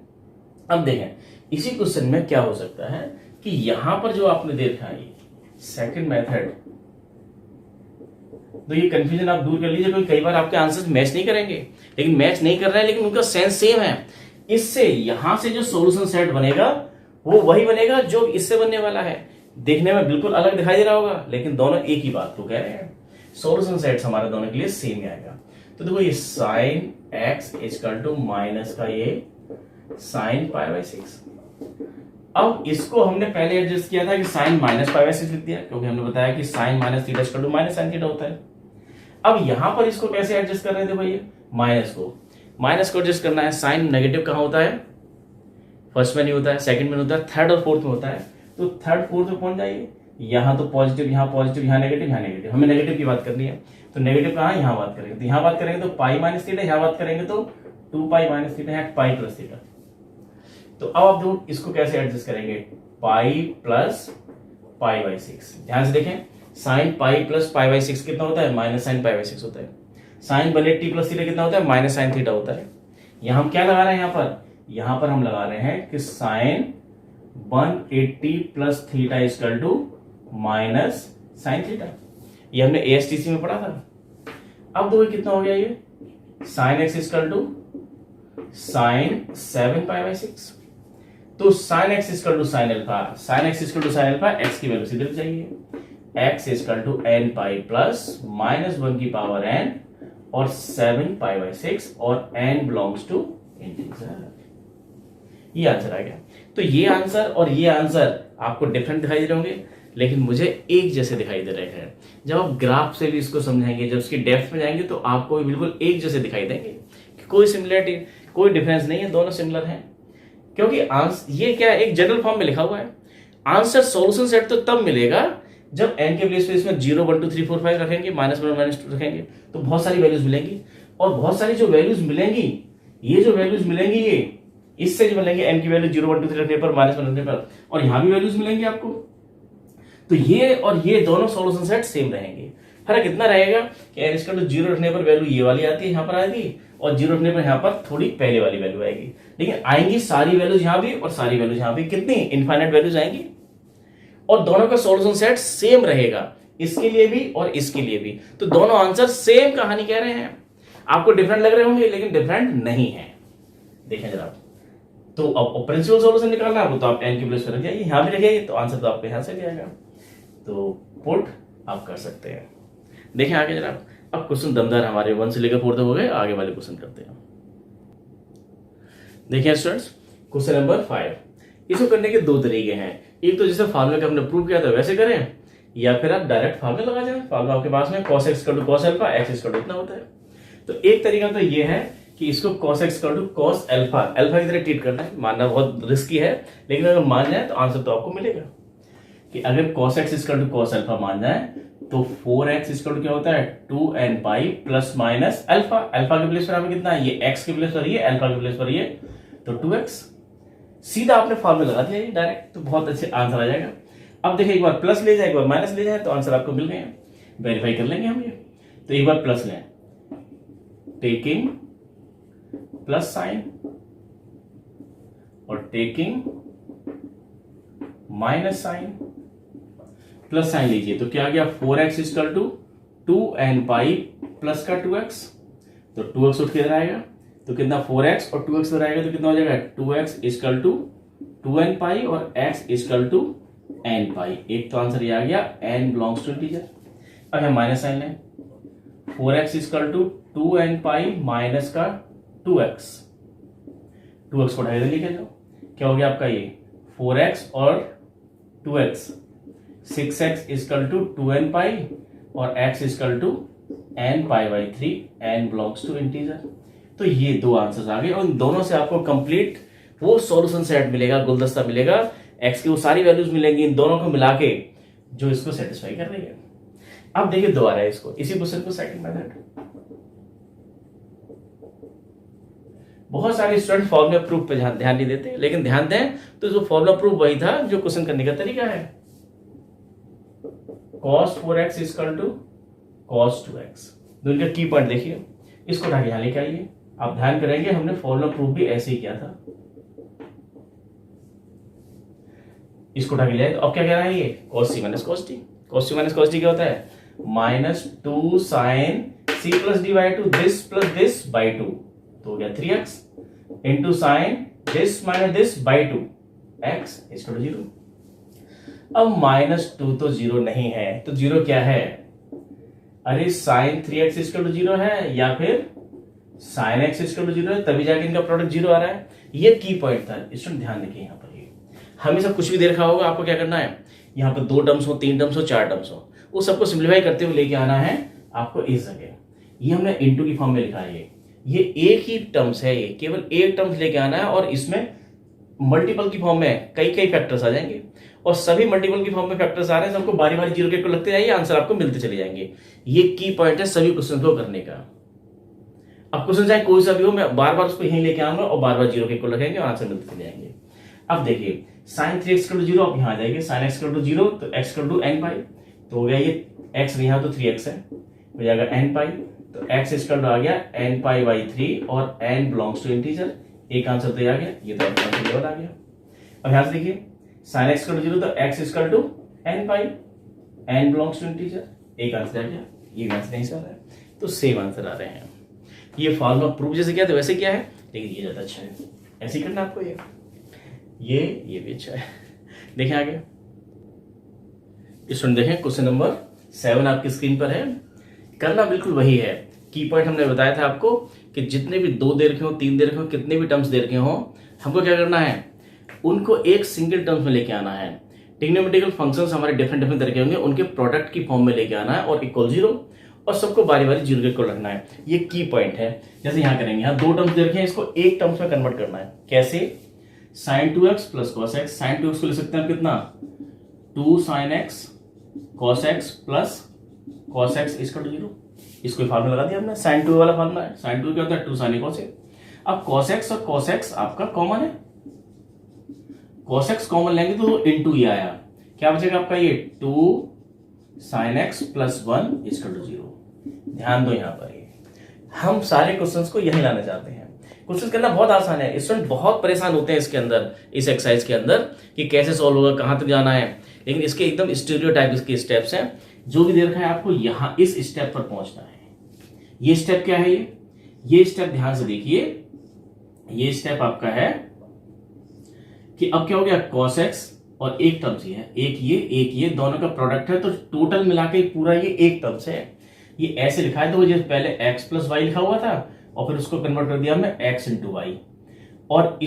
अब देखें इसी क्वेश्चन में क्या हो सकता है कि यहां पर जो आपने देखा है सेकंड मेथड, तो ये कंफ्यूजन आप दूर कर लीजिए, क्योंकि कई बार आपके आंसर्स मैच नहीं करेंगे, लेकिन मैच नहीं कर रहे हैं लेकिन उनका सेंस सेम है। इससे यहां से जो सॉल्यूशन सेट बनेगा वो वही बनेगा जो इससे बनने वाला है। देखने में बिल्कुल अलग दिखाई दे रहा होगा, लेकिन दोनों एक ही बात को कह रहे हैं। सॉल्यूशन सेट्स हमारे दोनों के लिए सेम ही आएगा। तो देखो ये sine x equal to minus का ये साइन π/6। अब इसको हमने पहले एडजस्ट किया था कि साइन माइनस π/6 लिख दिया, क्योंकि हमने बताया कि sine minus theta equal to minus sine theta होता है। अब यहां पर इसको कैसे एडजस्ट कर रहे थे भैया, माइनस को एडजस्ट करना है। साइन नेगेटिव कहां होता है, फर्स्ट में नहीं होता है, सेकंड में नहीं होता है, थर्ड और फोर्थ में होता है। तो थर्ड फोर्थ में पहुंच जाइए, यहाँ तो पॉजिटिव, यहाँ नेगेटिव, यहाँ नेगेटिव, हमें नेगेटिव की बात करनी है। तो नेगेटिव कहाँ, यहाँ बात करेंगे, तो यहाँ बात करेंगे तो पाई माइनस थीटा, यहाँ बात करेंगे तो 2 पाई माइनस थीटा, यहाँ पाई प्लस थीटा। तो अब आप दो इसको कैसे एडजस्ट करेंगे, पाई प्लस पाई बाई 6। ध्यान से देखें, sine pi plus pi by 6 कितना होता है, माइनस साइन पाई बाई 6 होता है। साइन 180 प्लस थीटा कितना होता है, माइनस साइन थीटा होता है। यहाँ हम क्या लगा रहे हैं, यहाँ पर हम लगा रहे हैं कि sine 180 plus theta equal to minus sine theta. ये हमने एएसटीसी में पढ़ा था। अब दो कितना हो गया, ये sine x equal to sine 7 pi by 6। तो sine x equal to sine alpha, sine x equal to sine alpha, x की वैल्यू सीधे लिख जाइए, x equal to n pi plus minus 1 की पावर एन और 7 पाई बाई 6 और N belongs to integer. ये answer आ गया। तो ये आंसर और ये आंसर आपको डिफरेंट दिखाई दे रहे होंगे, लेकिन मुझे एक जैसे दिखाई दे रहे हैं। जब आप ग्राफ से भी इसको समझेंगे, जब उसकी डेप्थ में जाएंगे, तो आपको बिल्कुल एक जैसे दिखाई देंगे कि कोई सिमिलरिटी, कोई डिफरेंस नहीं है, दोनों सिमिलर हैं। क्योंकि ये क्या है, एक जनरल फॉर्म में लिखा हुआ है। आंसर सॉल्यूशन सेट तो तब मिलेगा जब एन के प्लेस पे इसमें 0 1 2 3 4 5 रखेंगे, -1 -2 रखेंगे, तो बहुत सारी वैल्यूज मिलेंगी। और बहुत सारी जो वैल्यूज मिलेंगी, ये जो वैल्यूज मिलेंगी, ये इससे जो मिलेंगे एन की वैल्यू 0 1 2 3 रखने पर, -1 रखने पर, और यहां भी वैल्यूज मिलेंगी आपको। तो ये और ये दोनों सॉल्यूशन सेट सेम रहेंगे। फर्क इतना रहेगा कि एन इक्वल टू 0 रखने पर वैल्यू ये वाली आती है, यहां पर आएगी, और 0 रखने पर यहां पर थोड़ी पहले वाली वैल्यू आएगी। लेकिन आएंगी सारी वैल्यूज यहां भी और सारी वैल्यूज यहां भी, कितनी इनफाइनाइट वैल्यूज आएंगी। और दोनों का सॉल्यूशन सेट सेम रहेगा, इसके लिए भी और इसके लिए भी। तो दोनों आंसर सेम कहानी कह रहे हैं। आपको डिफरेंट लग रहे होंगे, लेकिन डिफरेंट नहीं है। देखें जरा, तो अब प्रिंसिपल सॉल्यूशन निकालना है, वो तो आप एन की प्लेस पर रख जाइए, यहां भी रखिए, तो आंसर तो आपके यहां से जाएगा। तो पुट आप कर सकते हैं। देखें आगे जरा, अब क्वेश्चन दमदार हमारे 1 से लेकर 4 तक हो गए, आगे वाले क्वेश्चन करते हैं। देखिए स्टूडेंट्स, क्वेश्चन नंबर 5। इसको करने के दो तरीके हैं। एक तो जैसे फार्मूला का हमने प्रूव किया था वैसे करें, या फिर आप डायरेक्ट फार्मूला लगा जाए। फार्मूला आपके पास में cos x = cos alpha, x = इतना होता है। तो एक तरीका तो ये है कि इसको cos x = cos अल्फा की तरह ट्रीट करना है। मानना बहुत रिस्की है, लेकिन अगर मान जाए तो आंसर तो आपको मिलेगा। कि अगर cos x = cos अल्फा मान जाए, तो 4x = क्या होता है, 2n pi plus minus alpha. Alpha के प्लेस पर हमें कितना है, ये x के प्लेस पर ये, अल्फा के प्लेस पर ये, तो 2x। सीधा आपने फॉर्मूला लगा दिया डायरेक्ट, तो बहुत अच्छे आंसर आ जाएगा। अब देखिए, एक बार प्लस ले जाए, एक बार माइनस ले जाए, तो आंसर आपको मिल गए। वेरीफाई कर लेंगे हम ये। तो एक बार प्लस लें, टेकिंग प्लस साइन और taking minus sine. Plus sine लीजिए, तो क्या आ गया, 4x = 2n पाई प्लस का 2x, तो 2x उठ के इधर आएगा, तो कितना 4x और 2x इधर आएगा, तो कितना हो जाएगा, 2x = 2n पाई और x = n पाई। एक तो आंसर ये आ गया, n बिलोंग्स टू इंटीजर। अब हम माइनस साइन लें, 4x = 2n पाई माइनस का 2x, 2x को ढाई लेके जाओ, क्या हो गया आपका ये 4x और 2x, 6x = 2n पाई और x = n pi by 3, n belongs to integer. तो ये दो आंसर्स आ गए, और इन दोनों से आपको कंप्लीट वो सॉल्यूशन सेट मिलेगा, गुलदस्ता मिलेगा, x की वो सारी वैल्यूज मिलेंगी, इन दोनों को मिला के जो इसको सेटिस्फाई कर रही है। अब देखिए दोबारा इसको, इसी क्वेश्चन को सेकंड मेथड। बहुत सारे स्टूडेंट फॉर्मूला प्रूफ पे ध्यान नहीं देते, लेकिन ध्यान दें तो जो फॉर्मूला प्रूफ वही था जो क्वेश्चन करने का तरीका है। cos 4x = cos 2x। दोनों का की पॉइंट देखिए, इसको उठा के यहां लेके आइए। आप ध्यान करेंगे, हमने फॉर्मूला प्रूफ भी ऐसे ही किया था। इसको उठा के ले, तो अब क्या कह रहा है ये, cos c - cos t। cos c - cos t क्या होता है, -2 sin c + d/2 this plus this by 2, तो हो गया 3x into sine this minus this by 2, x = 0। अब -2 तो 0 नहीं है, तो 0 क्या है, अरे sin 3x = 0 है, या फिर sin x = 0 है, तभी जाके इनका प्रोडक्ट 0 आ रहा है। ये की पॉइंट था। स्टूडेंट ध्यान रखिए, यहाँ पर हमेशा कुछ भी दे रखा होगा, आपको क्या करना है, यहाँ पर 2 टर्म्स हो, 3 टर्म्स हो, 4 टर्म्स हो, वो सबको सिंप्लीफाई करते हुए लेके आना है आपको इस जगह। ये हमने इनटू की फॉर्म में लिखा है, ये एक ही टर्म्स है, ये केवल एक टर्म्स लेके आना है, और इसमें मल्टीपल की फॉर्म में कई कई फैक्टर्स आ जाएंगे, और सभी मल्टीपल की फॉर्म में फैक्टर्स आ रहे हैं, सबको बारी बारी जीरो के लगते जाइए, आंसर आपको मिलते चले जाएंगे। ये की पॉइंट है सभी क्वेश्चन को करने का। अब क्वेश्चन चाहे कोई सा भी हो, मैं बार बार उसको यहीं लेके आऊंगा और बार बार जीरो के लगेंगे और आंसर मिलते चले जाएंगे। अब देखिए साइन 3x = 0, आप यहां आ जाएंगे, साइन x = 0 तो x = n पाई, तो हो गया ये x यहाँ तो 3x है, हो जाएगा n पाई, तो x = आ गया n पाई बाई 3 और n बिलोंग्स टू इंटीजर। एक आंसर तो आ गया, ये तो आंसर लेवल आ गया। अब यहां से देखिए साइन x = 0 तो x = n pi, n belongs to integer, एक आंसर आ गया, ये आंसर नहीं आ रहा है, तो सेम आंसर आ रहे हैं। ये फॉर्मूला प्रूफ जैसे किया था वैसे क्या है, लेकिन ये ज्यादा अच्छा है, ऐसे ही करना आपको। ये भी अच्छा है। देखें आगे, स्टूडेंट देखें क्वेश्चन नंबर 7 आपकी स्क्रीन पर है। करना बिल्कुल वही है, की पॉइंट हमने बताया था आपको कि जितने भी 2 दे रखे हो, 3 दे रखे हो, कितने भी टर्म्स दे रखे हो, हमको क्या करना है, उनको एक सिंगल टर्म्स में लेके आना है। ट्रिग्नोमेट्रिकल फंक्शंस हमारे डिफरेंट तरह के होंगे, उनके प्रोडक्ट की फॉर्म में लेके आना है और इक्वल 0, और सबको बारी बारी जीरो के इक्वल रखना है। ये की पॉइंट है। जैसे यहां करेंगे, यहाँ 2 टर्म्स दे रखे हैं, इसको एक टर्म्स में कन्वर्ट करना है। कैसे, sin 2x plus cos x, sin 2x को लिख सकते हैं आप कितना, 2 sin x cos x plus cos x = 0। इसको फार्मूला लगा दिया हमने, sin 2 वाला फार्मूला है। sin 2 क्या होता है, 2 sin a cos a। अब cos x और cos x आपका कॉमन है, cos x कॉमन लेंगे तो इनटू ये आया, क्या बचेगा आपका, ये 2 sin x प्लस 1 = 0। ध्यान दो यहां पर, हम सारे क्वेश्चंस को यही लाना चाहते हैं। क्वेश्चन करना बहुत आसान है, स्टूडेंट बहुत परेशान होते हैं इसके अंदर, इस एक्सरसाइज के अंदर कि कैसे सॉल्व होगा, कहां तक जाना है, लेकिन इसके एकदम स्टीरियोटाइप इसके स्टेप्स हैं। जो भी दे रखा है आपको यहां इस स्टेप पर पहुंचना है। ये स्टेप क्या है, ये स्टेप ध्यान से देखिए, ये स्टेप आपका है कि अब क्या हो गया, cos x और एक टर्म्स ही है, एक ये दोनों का प्रोडक्ट है, तो टोटल मिला के पूरा ये एक टर्म्स है। ये ऐसे लिखा है, तो जैसे पहले x प्लस वाई लिखा हुआ था और फिर उसको कन्वर्ट कर दिया हमने x × y, और =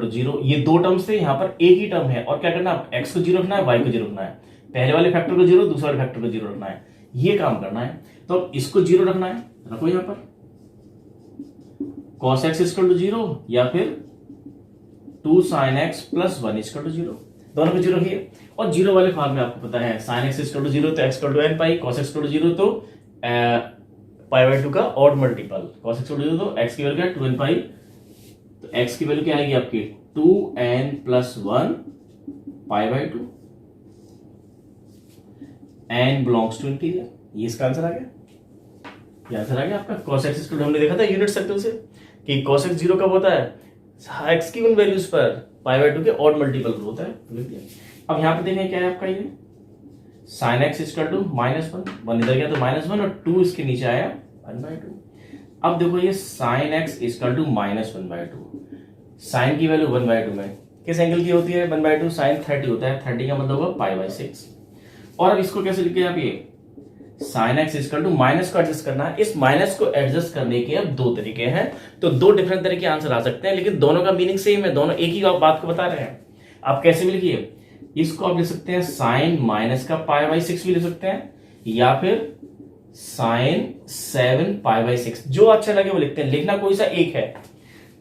0 ये 2 टर्म्स थे, यहां पर एक ही टर्म है, और क्या करना है, x को 0 रखना है, y को 0 रखना है, पहले वाले फैक्टर को 0, दूसरे वाले फैक्टर को 0 रखना है, ये काम करना है। तो अब इसको 0 रखना है, रखो यहां पर cos x = 0 या फिर 2 sin x प्लस 1 = 0, दोनों को 0 रखिए। और 0 वाले फॉर्म में आपको पता है sin x = 0 तो x = n पाई, cos x = 0 तो π/2 का ऑड मल्टीपल, cos x = 0 तो x की वैल्यू क्या, 2n पाई, तो x की वैल्यू क्या आएगी आपकी, 2n + 1 π/2, n belongs to integer. ये इसका आंसर आ गया, ये आंसर आ गया आपका। cos x = हमने देखा था यूनिट सर्कल से कि cos x 0 कब होता है, x की उन वैल्यूज पर π/2 के ऑड मल्टीपल होता है, लिख दिया। अब यहां पे देखें क्या है आपका, ये sin x = -1 इधर गया तो -1 और 2 इसके नीचे आया 1/2। अब देखो ये sin x = -1/2, sin की वैल्यू 1/2 में किस एंगल की होती है, 1/2 sin 30 होता है, 30 का मतलब होगा π/6। और अब इसको कैसे लिखे आप, ये sin x = माइनस को एडजस्ट करना है। इस माइनस को एडजस्ट करने के अब 2 तरीके हैं, तो 2 डिफरेंट तरह के आंसर आ सकते हैं, लेकिन दोनों का मीनिंग सेम है, दोनों एक ही बात को बता रहे हैं। आप कैसे भी लिखिए, इसको आप लिख सकते हैं sin माइनस का π/6 भी लिख सकते हैं, या फिर sin 7 π/6, जो अच्छा लगे वो लिखते हैं, लिखना कोई सा एक है।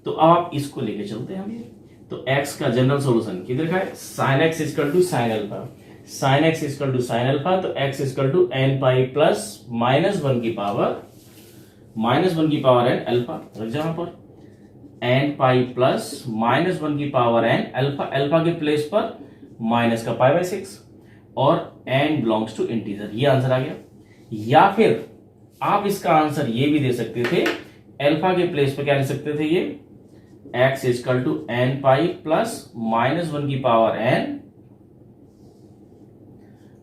तो अब आप इसको लेके चलते हैं हम, ये तो x का जनरल सॉल्यूशन किधर का है, sin x = sin alpha, sin x = sin alpha, तो x = n पाई प्लस -1 की पावर n अल्फा, रख जाओ पर n पाई प्लस -1 की पावर n अल्फा, अल्फा के प्लेस पर माइनस का π/6 और n बिलोंग्स टू इंटीजर, ये आंसर आ गया। या फिर आप इसका आंसर ये भी दे सकते थे, अल्फा के प्लेस पर क्या लिख सकते थे, ये x = n पाई प्लस -1 की पावर n,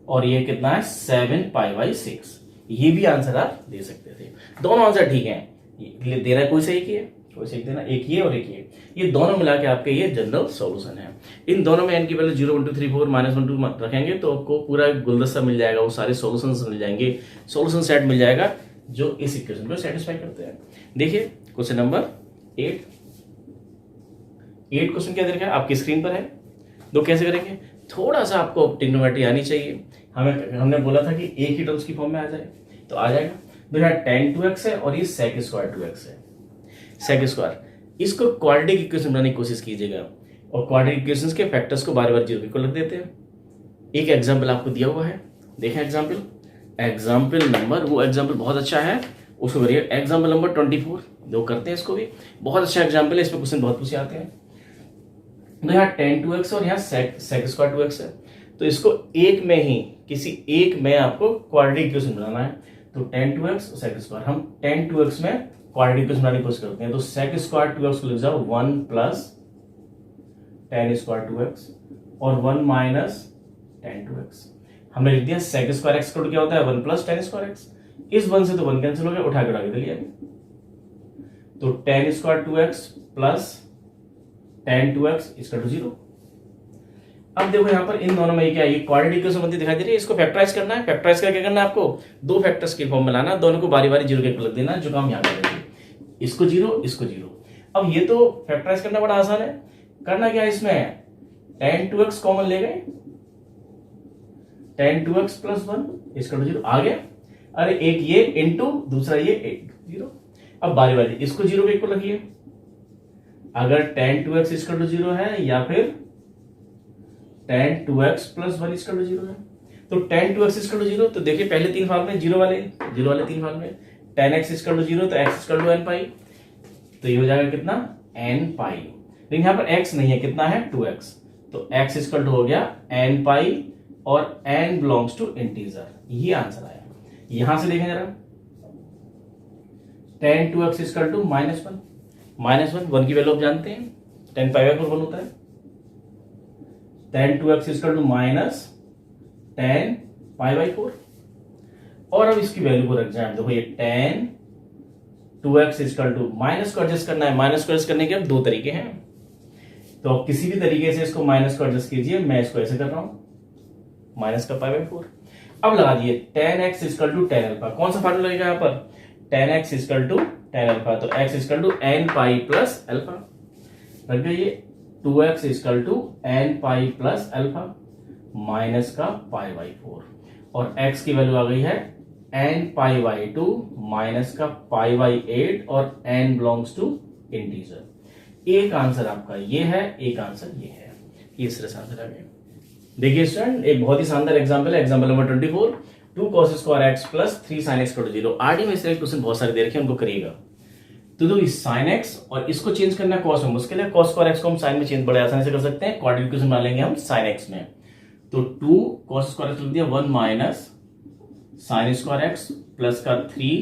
और ये कितना है 7 π/6, ये भी आंसर आप दे सकते थे। दोनों आंसर ठीक है, देना कोई सही की है, कोई सही देना, एक ये और एक ये दोनों मिला के आपके ये जनरल सॉल्यूशन है। इन दोनों में n की वैल्यू 0 1 2 3 4 -1 2 रखेंगे तो आपको पूरा गुलदस्ता मिल जाएगा, वो सारे सॉल्यूशंस मिल जाएंगे, सॉल्यूशन सेट मिल जाएगा जो इस इक्वेशन को सेटिस्फाई करते हैं। देखिए क्वेश्चन नंबर 8 क्वेश्चन क्या दे रखा है आपकी स्क्रीन पर है। दो कैसे करेंगे, थोड़ा सा आपको ट्रिग्नोमेट्री आनी चाहिए। हमने बोला था कि एक ही टर्म्स की फॉर्म में आ जाए, तो आ जाएगा। तो यहाँ tan 2x है और ये sec² 2x है, sec²। इसको क्वाड्रेटिक इक्वेशन बनाने की कोशिश कीजिएगा। और क्वाड्रेटिक इक्वेशंस के फैक्टर्स को बार बार 0 के इक्वल रख देते हैं। एक एग्जाम्पल आपको दिया हुआ है, देखें एग्जाम्पल नंबर, वो एग्जाम्पल बहुत अच्छा है, उसको करिए एग्जाम्पल नंबर 24, दो करते हैं इसको भी, बहुत अच्छा एग्जाम्पल है, इसमें क्वेश्चन बहुत पूछे आते हैं। तो यहाँ tan 2x और यहाँ sec स्क्वायर 2x है, तो इसको एक में ही किसी एक में आपको क्वाड्रेटिक इक्वेशन बनाना है। तो tan 2x और sec स्क्वायर, हम tan 2x में क्वाड्रेटिक इक्वेशन बनाने की कोशिश करते हैं। तो sec स्क्वायर 2x को लिख जाओ 1 प्लस tan स्क्वायर 2x और 1 माइनस tan 2x। हमने लिख दिया sec स्क्वायर x क्या होता है 1 प्लस tan स्क्वायर x, इस 1 से तो 1 कैंसिल हो गया, उठा के दिया। तो tan square 2x plus tan 2x इसका टू 0। अब देखो यहाँ पर इन दोनों में क्या है, ये क्वाड्रेटिक इक्वेशन बनती दिखाई दे रही है, इसको फैक्टराइज करना है। फैक्टराइज करके क्या करना है आपको, दो फैक्टर्स की फॉर्म में लाना, दोनों को बारी बारी 0 के इक्वल रख देना, जो काम यहाँ कर रहे थे, इसको 0 इसको 0। अब ये तो फैक्टराइज करना बड़ा आसान है, करना क्या है इसमें, tan 2x कॉमन ले गए, tan 2x प्लस 1 इसका टू 0 आ गया, अरे एक ये इंटू दूसरा ये 0। अब बारी बारी इसको 0 के इक्वल रखिए, अगर tan 2x इसका टू 0 है या फिर tan 2x प्लस 1 इसका टू 0 है। तो tan 2x इसका टू 0, तो देखिए पहले तीन फार्म में 0 वाले तीन फार्म में, tan x इसका टू 0 तो x इसका टू n पाई, तो ये हो जाएगा कितना n पाई, लेकिन यहाँ पर x नहीं है, कितना है 2x, तो x इसका टू हो गया n पाई और n बिलोंग्स टू इंटीजर, ये आंसर आया। यहां से देखें जरा, tan 2x इसका टू -1 की वैल्यू आप जानते हैं, tan पाई बाई 4 1 होता है, tan 2x इसका to minus tan pi by 4, और अब इसकी वैल्यू को रख जाए, देखो ये tan 2x इसका टू माइनस को एडजस्ट करना है, माइनस को एडजस्ट करने के अब दो तरीके हैं, तो आप किसी भी तरीके से इसको माइनस को एडजस्ट कीजिए, मैं इसको ऐसे कर रहा हूं, माइनस का पाई बाई 4। अब लगा दिए tan x equal to tan alpha, कौन सा फार्मूला लगेगा यहाँ पर, tan x equal to tan alpha, तो x equal to n pi plus alpha, रख गया ये 2x equal to n pi plus alpha minus का पाई बाई 4, और x की वैल्यू आ गई है n पाई बाई 2 माइनस का पाई बाई 8 और n बिलोंग्स टू इंटीजर। एक आंसर आपका ये है, एक आंसर ये है, इस तरह से आंसर आ गया। देखिए स्टूडेंट, एक बहुत ही शानदार एग्जांपल है, example number 24, 2 cos square x plus 3 sin x equal to 0। RD में इस तरह क्वेश्चन बहुत सारे दे रखे हैं, उनको करिएगा। तो दो sin x और इसको चेंज करना cos में मुश्किल है, cos स्क्वायर x को हम sin में चेंज बड़े आसानी से कर सकते हैं, क्वाड्रेटिक इक्वेशन बना लेंगे हम sin x में। तो 2 cos स्क्वायर x लिख दिया 1 minus sin square x plus का 3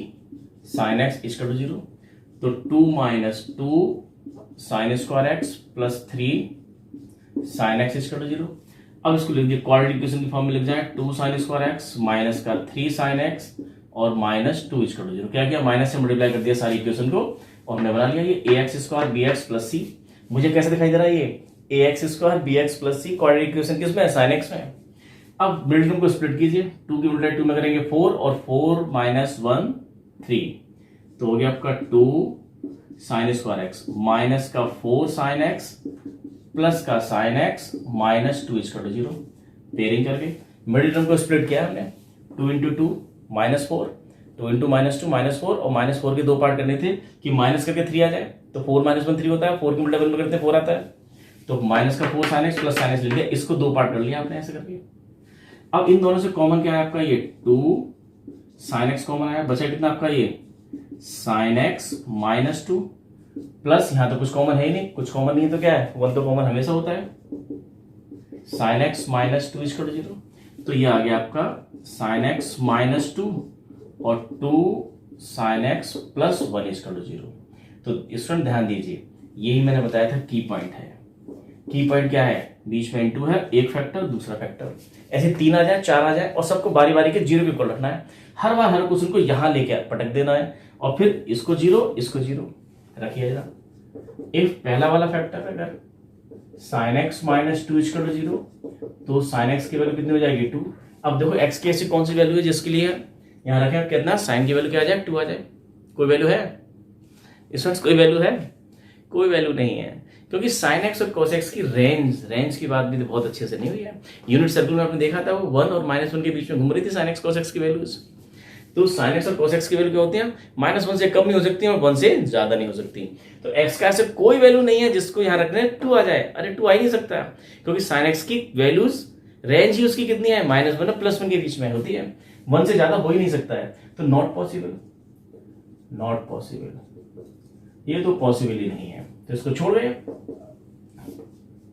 sin x इक्वल टू 0, तो 2 minus 2 sin square x plus 3 sin x equal to 0। अब इसको लिख दिया क्वाड्रेटिक इक्वेशन की फॉर्म में लिख जाए 2 sin स्क्वायर x माइनस का 3 sin x और माइनस 2 इक्वल टू 0। क्या किया, माइनस से मल्टीप्लाई कर दिया सारी इक्वेशन को, और हमने बना लिया ये ax square bx plus c। मुझे कैसे दिखाई दे रहा है ये ax square bx plus c, quadratic equation किसमें, sin x में। अब मिडिल टर्म को स्प्लिट कीजिए, 2 की मल्टीप्लाई 2 में करेंगे 4 और 4 माइनस 1 3, तो हो गया आपका 2 sin स्क्वायर x माइनस का 4 sin x प्लस का sin x minus 2 equal to 0। Pairing करके मिडिल टर्म को स्प्लिट किया हमने, 2 into 2 minus 4, 2 into minus 2 minus 4, और माइनस 4 के दो पार्ट करने थे कि माइनस करके 3 आ जाए, तो 4 माइनस 1 3 होता है, 4 की मल्टीप्लाई में करते हैं 4 आता है, तो माइनस का 4 sin x plus sin x लिख दिया, इसको दो पार्ट कर लिया आपने ऐसे करके। अब इन दोनों से कॉमन क्या है आपका, ये 2 sin x कॉमन आया, बचा कितना आपका ये sin x माइनस 2 प्लस, यहां तो कुछ कॉमन है ही नहीं, कुछ कॉमन नहीं है तो क्या है, 1 तो कॉमन हमेशा होता है, sin x minus 2 equal to 0, तो ये आ गया आपका sin x माइनस 2 और 2 sin x plus 1 equal to 0। तो स्टूडेंट ध्यान दीजिए, यही मैंने बताया था की पॉइंट है। की पॉइंट क्या है, बीच में इनटू है, एक फैक्टर दूसरा फैक्टर, ऐसे 3 आ जाए 4 आ जाए, और सबको बारी बारी के 0 के इक्वल रखना है, हर बार हर क्वेश्चन को यहां लेके पटक देना है, और फिर इसको 0 रखिए जरा। इफ पहला वाला फैक्टर अगर sin x minus 2 equal to 0, तो sin x की वैल्यू कितनी हो जाएगी 2। अब देखो x की ऐसी कौन सी वैल्यू है जिसके लिए यहां रखें, कितना sin की वैल्यू क्या आ जाए 2 आ जाए, कोई वैल्यू है इसमें, कोई वैल्यू है, कोई वैल्यू नहीं है, क्योंकि sin x और cos x की रेंज की बात भी तो बहुत अच्छे से नहीं हुई है। यूनिट सर्कल में आपने देखा था वो 1 और -1 के बीच में घूम रही थी sin x cos x की वैल्यूज। तो साइन एक्स और कोस एक्स की वैल्यू क्या होती है, -1 से कम नहीं हो सकती और 1 से ज्यादा नहीं हो सकती। तो एक्स का ऐसे कोई वैल्यू नहीं है जिसको यहाँ रखने 2 आ जाए, अरे 2 आ ही नहीं सकता, क्योंकि साइन एक्स की वैल्यूज रेंज ही उसकी कितनी है, -1 और +1 के बीच में होती है, 1 से ज्यादा हो ही नहीं सकता है। तो नॉट पॉसिबल, नॉट पॉसिबल, ये तो पॉसिबल ही नहीं है, तो इसको छोड़ गए।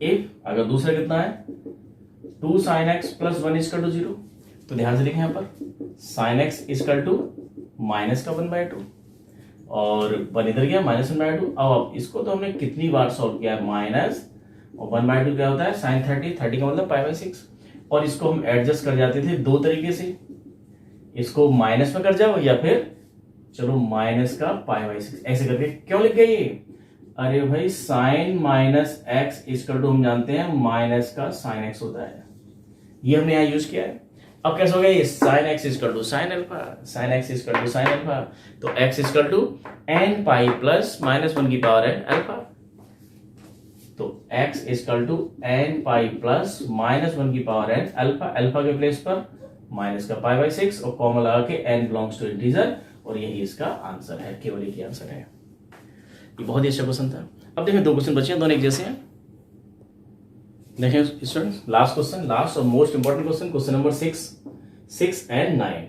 इफ अगर दूसरा कितना है 2 sin x + 1 = 0, तो ध्यान से देखें यहाँ पर sin x = माइनस का 1/2 और 1 इधर गया -1/2। अब इसको तो हमने कितनी बार सॉल्व किया है, माइनस और 1/2 क्या होता है sin 30, 30 का मतलब π/6, और इसको हम एडजस्ट कर जाते थे दो तरीके से, इसको माइनस में कर जाओ या फिर चलो माइनस का π/6 ऐसे करके। क्यों लिख गए ये, अरे भाई साइन -x = हम जानते हैं माइनस का sin x होता है, ये हमने यहाँ यूज किया है। अब कैसे हो गया ये sin x = sin alpha, sin x = sin alpha, तो x = n पाई प्लस -1 की पावर है अल्फा, तो x = n पाई प्लस -1 की पावर है अल्फा, अल्फा के प्लेस पर माइनस का π/6 और कॉमन लगा के n बिलोंग्स टू इंटीजर, और यही इसका आंसर है, केवल एक ही आंसर है। ये बहुत ही अच्छा क्वेश्चन था। अब देखें 2 क्वेश्चन बचे हैं, दोनों एक जैसे हैं। देखें स्टूडेंट्स, लास्ट क्वेश्चन, लास्ट और most important question, question number 6 and 9,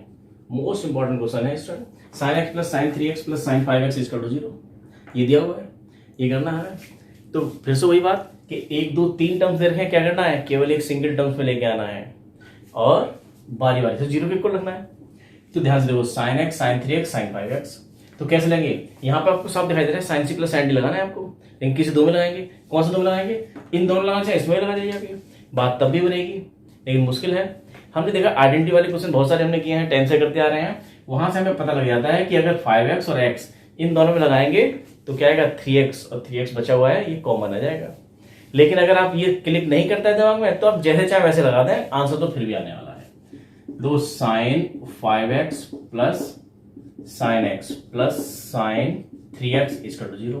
most important question है student. sin x + sin 3x + sin 5x = 0, ये दिया हुआ है, ये करना है। तो फिर से वही बात कि 1 2 3 टर्म्स दे रखे हैं, क्या करना है, केवल एक सिंगल टर्म्स में लेके आना है और बारी बारी से 0 के इक्वल रखना है। तो ध्यान से देखो sin x, sin 3x, sin 5x, तो कैसे लेंगे, यहाँ पे आपको साफ दिखाई दे रहा है sin c + sin d लगाना है आपको, लेकिन किसी दो में लगाएंगे, कौन सा दो में लगाएंगे, इन दोनों लगाना चाहिए, इसमें लगा जाइए आपकी बात तब भी बनेगी, लेकिन मुश्किल है। हमने देखा आइडेंटिटी वाले क्वेश्चन बहुत सारे हमने किए हैं, 10 से करते आ रहे हैं, वहां से हमें पता लग जाता है कि अगर 5x और x इन दोनों में लगाएंगे तो क्या आएगा, 3x और 3x बचा हुआ है, ये कॉमन आ जाएगा। लेकिन अगर आप ये क्लिक नहीं करते हैं दिमाग में, तो आप जैसे चाहे वैसे लगा दें, आंसर तो फिर भी आने वाला है। तो sin 5x + sin x + sin 3x = 0,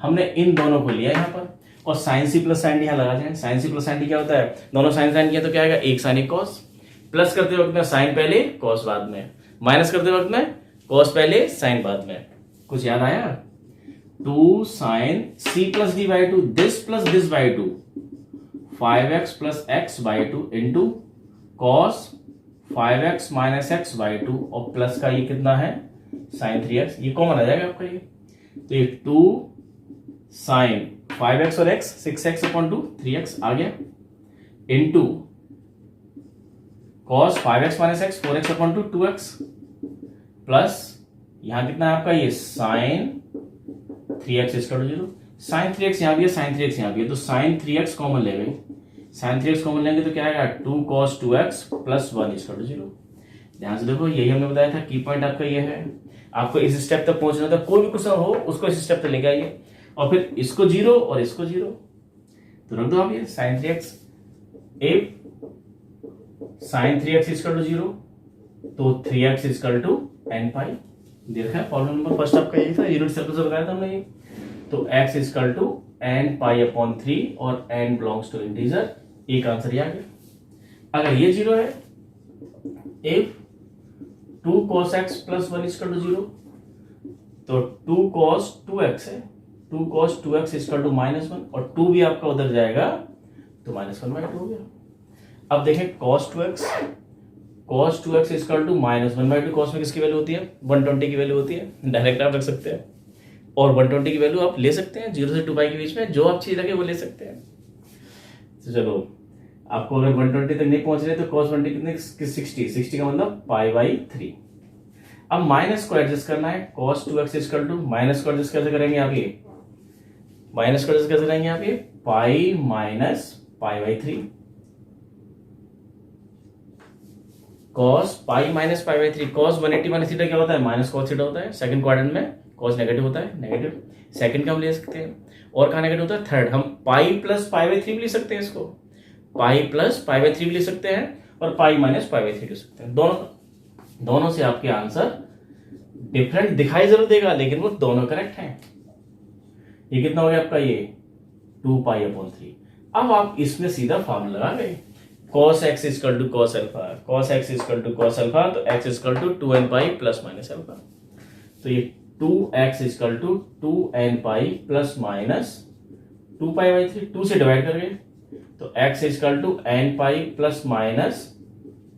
हमने इन दोनों को लिया यहाँ पर, और sin c + sin d यहाँ लगा जाए। sin c + sin d क्या होता है, दोनों sin sin किया तो क्या आएगा, 1 sin 1 cos, प्लस करते वक्त में sin पहले cos बाद में, माइनस करते वक्त में cos पहले sin बाद में। कुछ याद आया, 2 sin c + d/2 this plus this by 2 5x + x/2 into cos 5x - x/2 और प्लस का ये कितना है sin 3x, ये कॉमन आ जाएगा आपका ये, तो ये 2 sin 5x और x 6x/2 3x आ गया, into cos 5x - x 4x/2 2x, plus यहां कितना है आपका ये sin 3x = 0, sin 3x यहां भी है, sin 3x यहां भी है, तो sin 3x कॉमन ले गई, sin 3x कॉमन लेंगे तो क्या आएगा, 2 cos 2x + 1 = 0। ध्यान से देखो, यही हमने बताया था, की पॉइंट आपका ये है, आपको इस स्टेप तक पहुंचना था, कोई भी क्वेश्चन हो उसको इस स्टेप तक लेके आइए, और फिर इसको 0 और इसको 0, तो रख दो आप ये sin 3x, if sin 3x = 0 तो 3x = n पाई, देखा है प्रॉब्लम नंबर फर्स्ट आपका यही था, यूनिट सर्कल से बताया था हमने ये, तो x = n π/3 और n बिलोंग्स टू इंटीजर, एक आंसर ये आ गया। अगर ये 0 है, if 2 cos x + 1 = 0, तो 2 cos 2x है, 2 cos 2x = -1 और 2 भी आपका उधर जाएगा तो -1/2 हो गया। अब देखें cos 2x = -1/2, cos में किसकी वैल्यू होती है, 120 की वैल्यू होती है, डायरेक्ट आप रख सकते हैं, और 120 की वैल्यू आप ले सकते हैं 0 से 2π के बीच में, जो आप चीज लगे वो ले सकते हैं। तो चलो, आपको अगर 120 तक नहीं पहुंच रहे तो cos 120 कितने, 60 का मतलब π/3। अब माइनस को एडजस्ट करना है, cos 2x = माइनस को एडजस्ट कैसे करेंगे आप, ये माइनस को एडजस्ट कैसे करेंगे आप, ये pi minus π/3, cos pi minus π/3, cos 180 - theta क्या होता है, माइनस cos थीटा होता है, सेकंड क्वाड्रेंट में cos नेगेटिव होता है, नेगेटिव सेकंड का हम ले सकते हैं, और कहाँ नेगेटिव होता है, थर्ड, हम पाई प्लस π/3 भी ले सकते हैं, इसको पाई प्लस π/3 भी ले सकते हैं, और पाई माइनस π/3 ले सकते हैं, दोनों से आपके आंसर डिफरेंट दिखाई जरूर देगा, लेकिन वो दोनों करेक्ट हैं। ये कितना हो गया आपका, ये 2π/3। अब आप इसमें सीधा फॉर्मूला लगा गए, cos x equal to cos alpha, cos x equal to cos alpha, तो x equal to 2n pi plus minus alpha. तो ये 2x equal to 2n pi plus minus 2 pi by 3, 2 से डिवाइड कर गए, तो x equal to n pi plus minus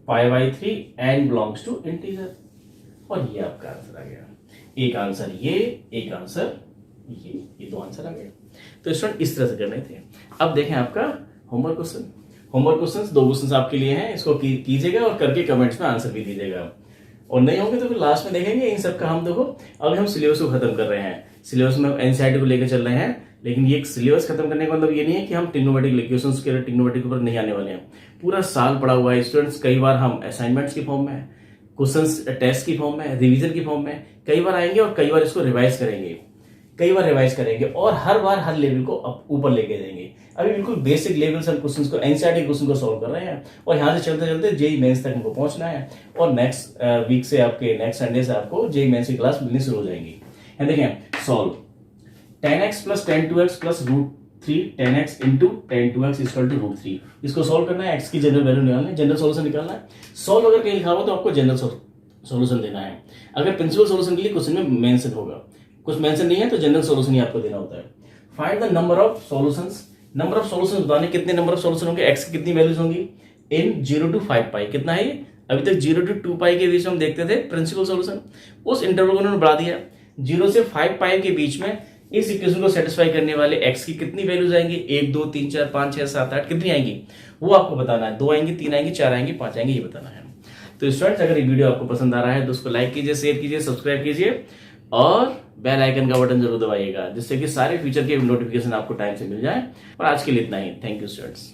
pi by 3, n belongs to integer. और ये आपका answer आ गया। एक आंसर ये, एक आंसर ये दो आंसर आ गए। तो स्टूडेंट इस तरह से करने थे। अब देखें आपका homework question. Homework question 2 question आपके लिए हैं, इसको कीजिएगा और करके कमेंट्स में आंसर भी दीजिएगा। और नहीं होंगे तो फिर लास्ट में देखेंगे इन सब का हम। देखो अभी हम सिलेबस को खत्म कर रहे हैं, सिलेबस में एनसीईआरटी को लेकर चल रहे हैं, लेकिन ये सिलेबस खत्म करने का मतलब ये नहीं है कि हम ट्रिग्नोमेट्रिक इक्वेशंस के ट्रिग्नोमेट्रिक के ऊपर नहीं आने वाले हैं। पूरा साल पड़ा हुआ है स्टूडेंट्स। कई बार हम असाइनमेंट्स की फॉर्म में, क्वेश्चंस टेस्ट की फॉर्म में, रिवीजन की फॉर्म में कई बार आएंगे और कई बार इसको रिवाइज करेंगे, और हर बार हर लेवल को ऊपर लेके जाएंगे। अभी बिल्कुल बेसिक लेवल से हम क्वेश्चंस को, एनसीईआरटी क्वेश्चन को सॉल्व कर रहे हैं और यहाँ से चलते चलते जेई मेंस तक हमको पहुंचना है। और नेक्स्ट वीक से, आपके नेक्स्ट संडे से आपको जेई मेंस की क्लास मिलनी शुरू हो जाएंगी। देखें solve 10x plus 10 plus √3 10x into 10 equal to √3। इसको सॉल्व करना है, x की जनरल वैल्यू निकालना है, जनरल सोल्यूशन निकालना है। सॉल्व अगर कहीं लिखा हुआ तो आपको जनरल सोल्यूशन देना है। अगर प्रिंसिपल सोल्यूशन के लिए क्वेश्चन में मेंशन होगा, कुछ मेंशन नहीं है तो जनरल सोल्यूशन ही आपको देना होता है। Find the number of solutions. Number of solutions बताने कितने नंबर ऑफ सॉल्यूशन होंगे, x की कितनी वैल्यूज होंगी इन 0 to 5 पाई। कितना है ये? अभी तक 0 to 2 पाई के बीच में हम देखते थे प्रिंसिपल सॉल्यूशन, उस इंटरवल को उन्होंने बढ़ा दिया 0 से 5 पाई के बीच में। इस इक्वेशन को सेटिस्फाई करने वाले x की कितनी वैल्यूज आएंगी, 1 2 3 4 5 6 7 8 कितनी आएंगी वो आपको बताना है। 2 आएंगी, 3 आएंगी, 4 आएंगी, 5 आएंगी, ये बताना है। तो स्टूडेंट्स अगर ये वीडियो आपको पसंद आ रहा है तो उसको लाइक कीजिए, शेयर कीजिए, सब्सक्राइब कीजिए और बेल आइकन का बटन जरूर दबाइएगा, जिससे कि सारे फ्यूचर के नोटिफिकेशन आपको टाइम से मिल जाए। और आज के लिए इतना ही। Thank you students.